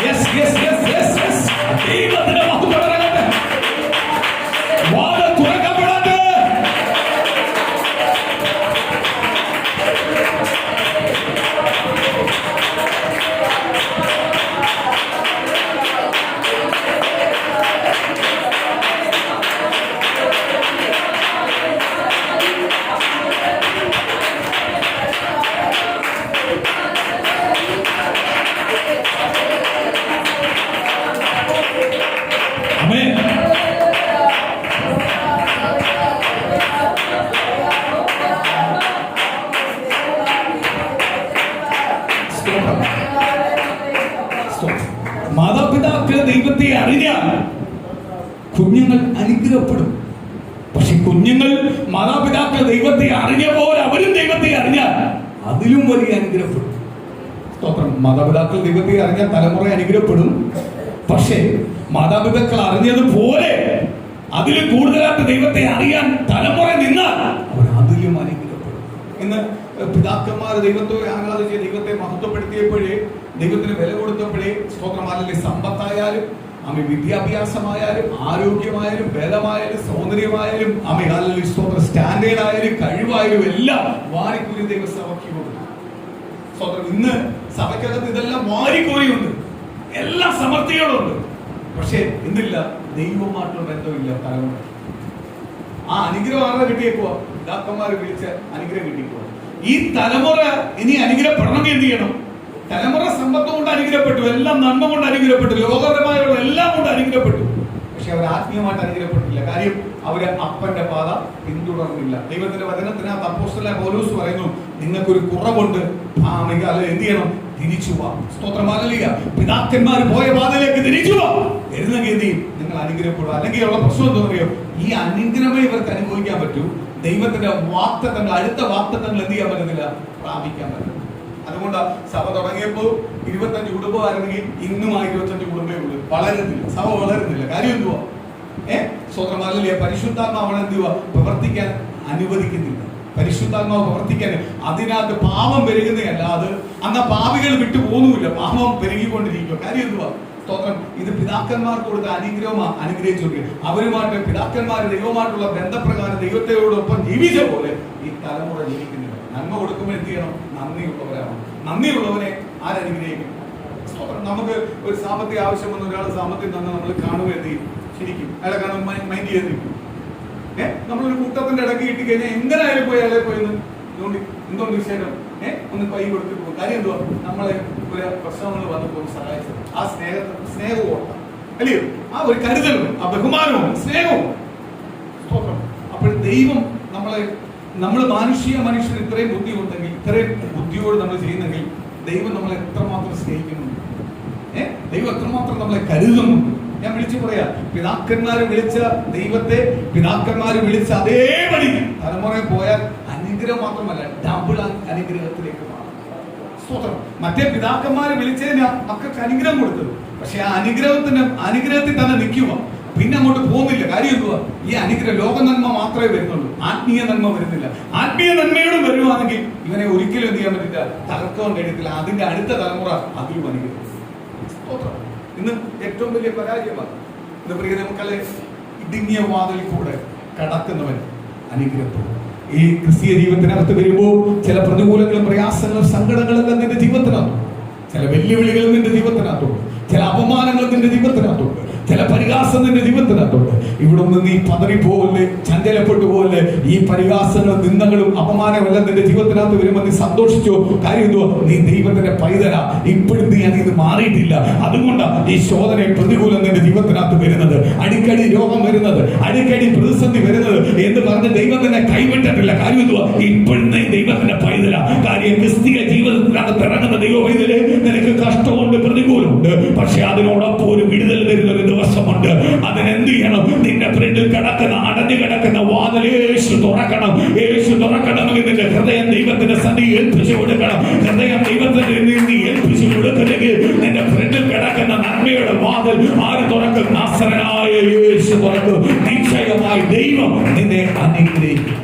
Yes, yes, yes, yes, yes. ദൈവത്തിന്റെ മഹത്വം തുടരട്ടെ. വാതിൽ തുറക്കപ്പെടട്ടെ. മാതാപിതാക്കൾ ദൈവത്തെ അറിഞ്ഞാൽ കുഞ്ഞുങ്ങൾ അനുഗ്രഹപ്പെടും. പക്ഷെ കുഞ്ഞുങ്ങൾ മാതാപിതാക്കൾ ദൈവത്തെ അറിഞ്ഞ പോലെ അവരും ദൈവത്തെ അറിഞ്ഞാൽ അതിലും വലിയ അനുഗ്രഹപ്പെടും. സ്തോത്രം. മാതാപിതാക്കൾ ദൈവത്തെ അറിഞ്ഞാൽ തലമുറ അനുഗ്രഹപ്പെടും. പക്ഷേ മാതാപിതാക്കൾ അറിഞ്ഞതുപോലെ അതിലും കൂടുതലായിട്ട് ദൈവത്തെ അറിയാൻ തലമുറ നിന്നാൽ അവർ അതിലും അനുഗ്രഹപ്പെടും. ഇന്ന് പിതാക്കന്മാർ ദൈവത്തെ ആരാധിച്ച് ദൈവത്തെ മഹത്വപ്പെടുത്തിയപ്പോഴേ, ദൈവത്തിന് വില കൊടുത്തപ്പോഴേ, സ്തോത്രമായാലും സമ്പത്തായാലും അമ്മ വിദ്യാഭ്യാസമായാലും ആരോഗ്യമായാലും ബലമായാലും സൗന്ദര്യമായാലും അമ്മ അല്ലെങ്കിൽ സ്തോത്ര സ്റ്റാൻഡേർഡ് ആയാലും കഴിവായാലും എല്ലാം വാരിക്കൂരി ദൈവസഭയ്ക്ക് കൊടുക്കും. സ്തോത്രം. ഇന്ന് സഭയ്ക്കകത്ത് ഇതെല്ലാം വാരിക്കൂരിയുണ്ട്, എല്ലാ സമൃദ്ധികളുണ്ട്. പക്ഷെ എന്തില്ല? ദൈവമായിട്ടുള്ള ബന്ധമില്ല തലമുറ. ആ അനുഗ്രഹം ആരുടെ കിട്ടിയേക്കുവാ? പിതാക്കന്മാരെ വിളിച്ച് അനുഗ്രഹം കിട്ടിയേക്കുവാ. ഈ തലമുറ ഇനി അനുഗ്രഹപ്പെടണമെങ്കിൽ എന്ത് ചെയ്യണം? തലമുറ സമ്പത്ത് കൊണ്ട് അനുഗ്രഹപ്പെട്ടു, എല്ലാം നന്മ കൊണ്ട് അനുഗ്രഹപ്പെട്ടു, ലോകപരമായുള്ള എല്ലാം കൊണ്ട് അനുഗ്രഹപ്പെട്ടു. പക്ഷെ അവർ ആത്മീയമായിട്ട് അനുഗ്രഹപ്പെട്ടില്ല. കാര്യം അവര് അപ്പന്റെ പാത പിന്തുടർന്നില്ല. ദൈവത്തിന്റെ വചനത്തിനകത്ത് അപ്പോസ്തലനായ പൗലോസ് പറയുന്നു, നിങ്ങൾക്കൊരു കുറവുണ്ട്, അല്ല എന്ത് ചെയ്യണം? തിരിച്ചു പോവാ. സ്തോത്രം. ഹല്ലേലൂയ. പിതാക്കന്മാർ പോയ പാതയിലേക്ക് തിരിച്ചു പോവാ. വരുന്നെങ്കിൽ എന്ത് ചെയ്യും? നിങ്ങൾ അനുഗ്രഹപ്പെടുക. അല്ലെങ്കിൽ ഉള്ള പ്രശ്നം എന്താ പറയുക? ഈ അനുഗ്രഹമേ ഇവർക്ക് അനുഭവിക്കാൻ പറ്റൂ. ദൈവത്തിന്റെ വാഗ്ദത്തങ്ങൾ, അടുത്ത വാഗ്ദത്തങ്ങൾ എന്ത് ചെയ്യാൻ പറ്റുന്നില്ല? പ്രാപിക്കാൻ പറ്റും. അതുകൊണ്ട് സഭ തുടങ്ങിയപ്പോൾ 25 കുടുംബമായിരുന്നെങ്കിൽ ഇന്നും 25 കുടുംബമേ ഉള്ളൂ. വളരുന്നില്ല, സഭ വളരുന്നില്ല. കാര്യം എന്തുവാ? സ്വതന്ത്രമല്ലേ? പരിശുദ്ധാത്മാവ് എന്തുവാ പ്രവർത്തിക്കാൻ അനുവദിക്കുന്നില്ല. പരിശുദ്ധാത്മാവ് പ്രവർത്തിക്കാൻ അതിനകത്ത് പാപം പെരുകുന്നതല്ല, അത് അന്ന് പാപികൾ വിട്ടു പോകുന്നില്ല, പാപം പെരുകിക്കൊണ്ടിരിക്കുക. കാര്യം എന്തുവാ? സ്തോത്രം. ഇത് പിതാക്കന്മാർക്ക് കൊടുത്ത അനുഗ്രഹമാണ്, അനുഗ്രഹിച്ചുകൊണ്ടിരിക്കുക. അവരുമായിട്ട് പിതാക്കന്മാർ ദൈവമായിട്ടുള്ള ബന്ധപ്രകാരം ദൈവത്തോടൊപ്പം ജീവിച്ച പോലെ ഈ തലമുറ ജീവിക്കുന്നില്ല. നന്മ കൊടുക്കുമ്പോൾ എന്ത് ചെയ്യണം? നന്ദിയുള്ളവരാണ്. നന്ദിയുള്ളവനെ ആരനുഗ്രഹിക്കും? സ്തോത്രം. നമുക്ക് ഒരു സാമ്പത്തിക ആവശ്യം വന്ന ഒരാൾ സാമ്പത്തികം തന്നെ നമ്മൾ കാണുക എന്ത് ചെയ്യും? ശരിക്കും അയാളെ കാണും, മൈൻഡ് ചെയ്തിരിക്കും. നമ്മളൊരു കൂട്ടത്തിന്റെ ഇടയ്ക്ക് കിട്ടി കഴിഞ്ഞാൽ എങ്ങനെയായാലും പോയി അയാളെ പോയി എന്തുകൊണ്ട് വിശേഷം ഒന്ന് കൈ കൊടുത്തിട്ട് പോകും. കാര്യം എന്തുവാ? നമ്മളെ ഒരു പ്രശ്നങ്ങൾ വന്നപ്പോൾ സഹായിച്ചത് ആ സ്നേഹവും അല്ലയോ? ആ ഒരു കരുതലും, ആ ബഹുമാനവും സ്നേഹവും. അപ്പോൾ ദൈവം നമ്മൾ മനുഷ്യന് ഇത്രയും ബുദ്ധി ഉണ്ടെങ്കിൽ, ഇത്രയും ബുദ്ധിയോട് നമ്മൾ ചെയ്യുന്നെങ്കിൽ ദൈവം നമ്മളെ എത്രമാത്രം സ്നേഹിക്കുന്നുണ്ട്, ദൈവം എത്രമാത്രം നമ്മളെ കരുതുന്നുണ്ട്. ഞാൻ വിളിച്ചു പറയാ, പിതാക്കന്മാര് വിളിച്ച ദൈവത്തെ പിതാക്കന്മാര് വിളിച്ച അതേപടി തലമുറയിൽ പോയാൽ അനുഗ്രഹം മാത്രമല്ല, ഡബിൾ അനുഗ്രഹത്തിലേക്ക് മാറും. സ്തോത്രം. മറ്റേ പിതാക്കന്മാര് വിളിച്ചതിന് മക്കൾക്ക് അനുഗ്രഹം കൊടുത്തത്, പക്ഷെ ആ അനുഗ്രഹത്തിൽ തന്നെ നിൽക്കുക, പിന്നെ അങ്ങോട്ട് പോകുന്നില്ല. കാര്യം എന്തുവാ? ഈ അനുഗ്രഹം ലോക നന്മ മാത്രമേ വരുന്നുള്ളൂ, ആത്മീയ നന്മ വരുന്നില്ല. ആത്മീയ നന്മയോടും വരുവാണെങ്കിൽ ഇവനെ ഒരിക്കലും എന്ത് ചെയ്യാൻ പറ്റില്ല, തകർക്കാൻ കഴിയത്തില്ല. അതിന്റെ അടുത്ത തലമുറ അതിലും അനുഗ്രഹം. സ്തോത്രം. ഇന്ന് ഏറ്റവും വലിയ പരാജയമാണ് ഇന്ന് പ്രിയ മക്കളെ, ഇടുങ്ങിയ വാതിൽ കൂടെ കടക്കുന്നവൻ അനുഗ്രഹപ്പെടും. ഈ ക്രിസ്തീയ ജീവിതത്തിനകത്ത് വരുമ്പോൾ ചില പ്രതികൂലങ്ങളും പ്രയാസങ്ങളും സങ്കടങ്ങളെല്ലാം നിന്റെ ജീവിതത്തിനകത്തും, ചില വെല്ലുവിളികളും നിന്റെ ജീവിതത്തിനകത്തുണ്ട്, ചില അപമാനങ്ങളും നിന്റെ ജീവിതത്തിനകത്തുണ്ട്, ചില പരിഹാസം നിന്റെ ജീവിതത്തിനകത്തുണ്ട്. ഇവിടെ നിന്ന് നീ പതറിപ്പോലെ, ചഞ്ചലപ്പെട്ടു പോലെ ഈ പരിഹാസങ്ങളും നിന്ദകളും അപമാനമെല്ലാം നിന്റെ ജീവിതത്തിനകത്ത് വരുമ്പോൾ നീ സന്തോഷിച്ചോ? കാര്യം എന്തുവാ? നീ ദൈവത്തിന്റെ പൈതലാ. ഇപ്പോഴും നീ അതിൽ മാറിയിട്ടില്ല. അതുകൊണ്ടാണ് ഈ ശോധന പ്രതികൂലം നിന്റെ ജീവിതത്തിനകത്ത് വരുന്നത്, അടിക്കടി രോഗം വരുന്നത്, അടിക്കടി പ്രതിസന്ധി വരുന്നത് എന്ന് പറഞ്ഞ് ദൈവം തന്നെ കൈവിട്ടിട്ടില്ല. കാര്യം എന്തുവാ? ഇപ്പോഴും നീ ദൈവത്തിന്റെ പൈതലാ. കാര്യം ക്രിസ്തീയ ജീവിതത്തിനകത്ത് ഇറങ്ങുന്ന ദൈവ പൈതല് നിനക്ക് കഷ്ടമുണ്ട്, പ്രതികൂലമുണ്ട്, പക്ഷെ അതിനോടൊപ്പം ഒരു വിടുതൽ തരുന്ന ഒരു ദിവസമുണ്ട്. അതിനെന്ത് ചെയ്യണം? നിന്റെ ഫ്രണ്ടിൽ കിടക്കുന്ന അടഞ്ഞു കിടക്കുന്ന വാതിൽ യേശു തുറക്കണം. യേശു തുറക്കണമെങ്കിൽ നിന്റെ ഹൃദയം ദൈവത്തിന്റെ സന്നിധി ഏൽപ്പിച്ചു കൊടുക്കണം. ഹൃദയം ദൈവത്തിന്റെ ഏൽപ്പിച്ചു കൊടുക്കുന്നെങ്കിൽ നിന്റെ ഫ്രണ്ടിൽ കിടക്കുന്ന നന്മയുടെ വാതിൽ ആര് തുറക്കും? നാസറനായ യേശു തുറക്കും. നിശ്ചയമായി ദൈവം നിന്നെ അനുഗ്രഹിക്കും.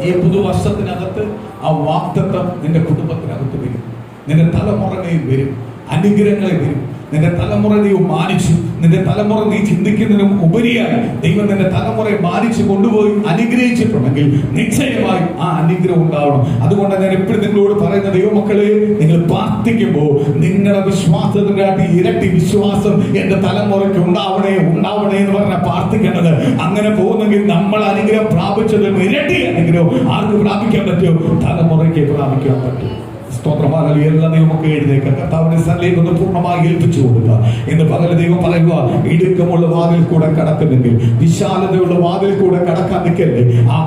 ഈ പുതുവർഷത്തിനകത്ത് ആ വാഗ്ദത്തം നിന്റെ കുടുംബത്തിനകത്ത് വരും, നിന്റെ തലമുറയിൽ വരും, അനുഗ്രഹങ്ങളെ വരും. നിന്റെ തലമുറ ദൈവം മാനിച്ചു. നിന്റെ തലമുറ നീ ചിന്തിക്കുന്നതിനും ഉപരിയായി ദൈവം നിന്റെ തലമുറയെ മാനിച്ചു കൊണ്ടുപോയി അനുഗ്രഹിച്ചിട്ടുണ്ടെങ്കിൽ നിശ്ചയമായും ആ അനുഗ്രഹം ഉണ്ടാവണം. അതുകൊണ്ട് ഞാൻ എപ്പോഴും നിങ്ങളോട് പറയുന്ന ദൈവമക്കളെ, നിങ്ങൾ പ്രാർത്ഥിക്കുമ്പോൾ നിങ്ങളുടെ വിശ്വാസത്തിനായിട്ട് ഇരട്ടി വിശ്വാസം എന്റെ തലമുറയ്ക്ക് ഉണ്ടാവണേ എന്ന് പറഞ്ഞ പ്രാർത്ഥിക്കേണ്ടത്. അങ്ങനെ പോകുന്നെങ്കിൽ നമ്മൾ അനുഗ്രഹം പ്രാപിച്ചതിൽ ഇരട്ടി അനുഗ്രഹം ആർക്ക് പ്രാപിക്കാൻ പറ്റും? തലമുറയ്ക്ക് പ്രാപിക്കാൻ പറ്റും. സ്തോത്രമാല എല്ലാ ദൈവമൊക്കെ എഴുന്നേൽക്കുക. കർത്താവിന്റെ സന്നിധിയിലേക്ക് ഒന്ന് പൂർണ്ണമായി ഏൽപ്പിച്ചു കൊടുക്കുക. ഇന്ന് പകൽ ദൈവം പറയുക, ഇടുക്കമുള്ള വാതിൽ കൂടെ കടക്കുന്നെങ്കിൽ, വിശാലതയുള്ള വാതിൽ കൂടെ കടക്കാൻ നിൽക്കല്ലേ. ആ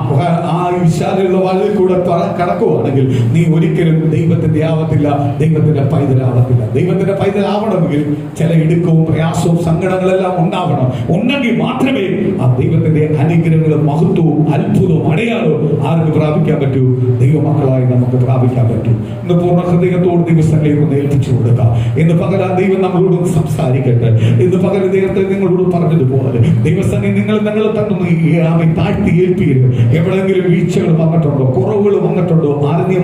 വിശാലതയുള്ള വാതിൽ കൂടെ കടക്കുവാണെങ്കിൽ നീ ഒരിക്കലും ദൈവത്തിന്റെ ആവത്തില്ല, ദൈവത്തിന്റെ പൈതലാവത്തില്ല. ദൈവത്തിന്റെ പൈതലാവണമെങ്കിൽ ചില ഇടുക്കവും പ്രയാസവും സങ്കടങ്ങളെല്ലാം ഉണ്ടാവണം. ഉണ്ടെങ്കിൽ മാത്രമേ ആ ദൈവത്തിന്റെ അനുഗ്രഹങ്ങളും മഹത്വവും അത്ഭുതവും അടയാളവും ആർക്ക് പ്രാപിക്കാൻ പറ്റൂ? ദൈവമക്കളായി നമുക്ക് പ്രാപിക്കാൻ പറ്റൂ. പൂർണ്ണ ഹൃദയത്തോട് ദൈവസ്ഥലേക്ക് ഒന്ന് ഏൽപ്പിച്ചു കൊടുക്കാം. ഇന്ന് പകൽ ആ ദൈവം നമ്മളോട് സംസാരിക്കട്ടെ. ഇന്ന് പകൽ ദൈവത്തെ നിങ്ങളോട് പറഞ്ഞതുപോലെ ദൈവസ്ഥനെ നിങ്ങൾ തന്നെ താഴ്ത്തി ഏൽപ്പിക്കരുത്. എവിടെയെങ്കിലും വീഴ്ചകൾ വന്നിട്ടുണ്ടോ, കുറവുകൾ വന്നിട്ടുണ്ടോ,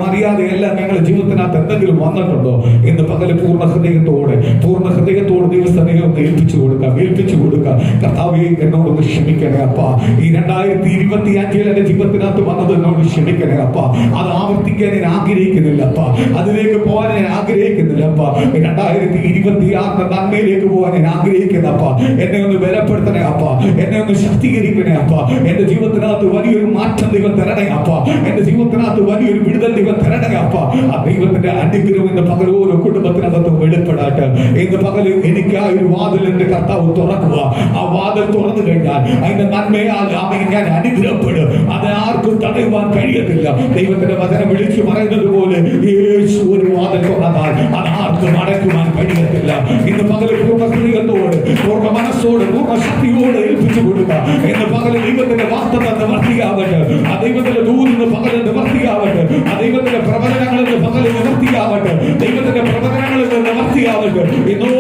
അറിയാതെ എല്ലാം ഞങ്ങളുടെ ജീവിതത്തിനകത്ത് എന്തെങ്കിലും വന്നിട്ടുണ്ടോ? ഇന്ന് പകൽ പൂർണ്ണ ഹൃദയത്തോട് ദൈവസ്ഥനെ ഒന്ന് ഏൽപ്പിച്ചു കൊടുക്കാം. കർത്താവേ, എന്നോടൊന്ന് ക്ഷമിക്കണേ അപ്പ. ഈ 2025 എന്റെ ജീവിതത്തിനകത്ത് വന്നത് എന്നോട് ക്ഷമിക്കണേ അപ്പ. അത് ആവർത്തിക്കാൻ ഞാൻ ആഗ്രഹിക്കുന്നില്ല അപ്പ. അതിലേക്ക് പോകാൻ ഞാൻ ആഗ്രഹിക്കുന്നില്ല അപ്പ. 2026 നന്മയിലേക്ക് പോകാൻ ഞാൻ ആഗ്രഹിക്കുന്ന അപ്പ. എന്നെ ഒന്ന് ബലപ്പെടുത്തണേ അപ്പ. എന്നെ ഒന്ന് ശക്തീകരിക്കണേ അപ്പ. എന്റെ ജീവിതത്തിനകത്ത് വലിയൊരു മാറ്റം ദൈവം തരണേ അപ്പ. എന്റെ ജീവിതത്തിനകത്ത് വലിയൊരു വിടുതൽ ദൈവം തരണേ അപ്പ. ആ ദൈവത്തിന്റെ അനുഗ്രഹം ഇന്ന് പകൽ ഓരോ കുടുംബത്തിനകത്ത് വെളിപ്പെടാട്ട്. ഇന്ന് പകൽ എനിക്ക് ആ ഒരു വാതിൽ എന്റെ കർത്താവ് തുറക്കുക. ആ വാതിൽ തുറന്നു കഴിഞ്ഞാൽ അതിന്റെ നന്മയാൽ ഞാൻ അനുഗ്രഹപ്പെടും. അത് ആർക്കും തടയുവാൻ കഴിയത്തില്ല. ദൈവത്തിന്റെ വചനം വിളിച്ചു പറയുന്നത് പോലെ യേശു ഒരു വാതിൽ തുറന്നാൽ അത് ആർക്കും അടയ്ക്കുവാൻ കഴിയത്തില്ല. ഇന്ന് പകൽ പൂർണ്ണ ഹൃദയത്തോട്, പൂർണ്ണ മനസ്സോട്, പൂർണ്ണ ശക്തിയോട് ഏൽപ്പിച്ചു കൊടുക്കുക. ഇന്ന് പകൽ ദൈവത്തിന്റെ വാർത്തകൾ നിവർത്തിയാവട്ടെ. ആ ദൈവത്തിന്റെ ദൂരിന് പകൽ നിവർത്തിയാവട്ടെ. ആ ദൈവത്തിന്റെ പ്രവചനങ്ങളിൽ പകൽ നിവർത്തിയാവട്ടെ. ദൈവത്തിന്റെ പ്രവചനങ്ങളിൽ നിവർത്തിയാവട്ടെ. ഇന്ന്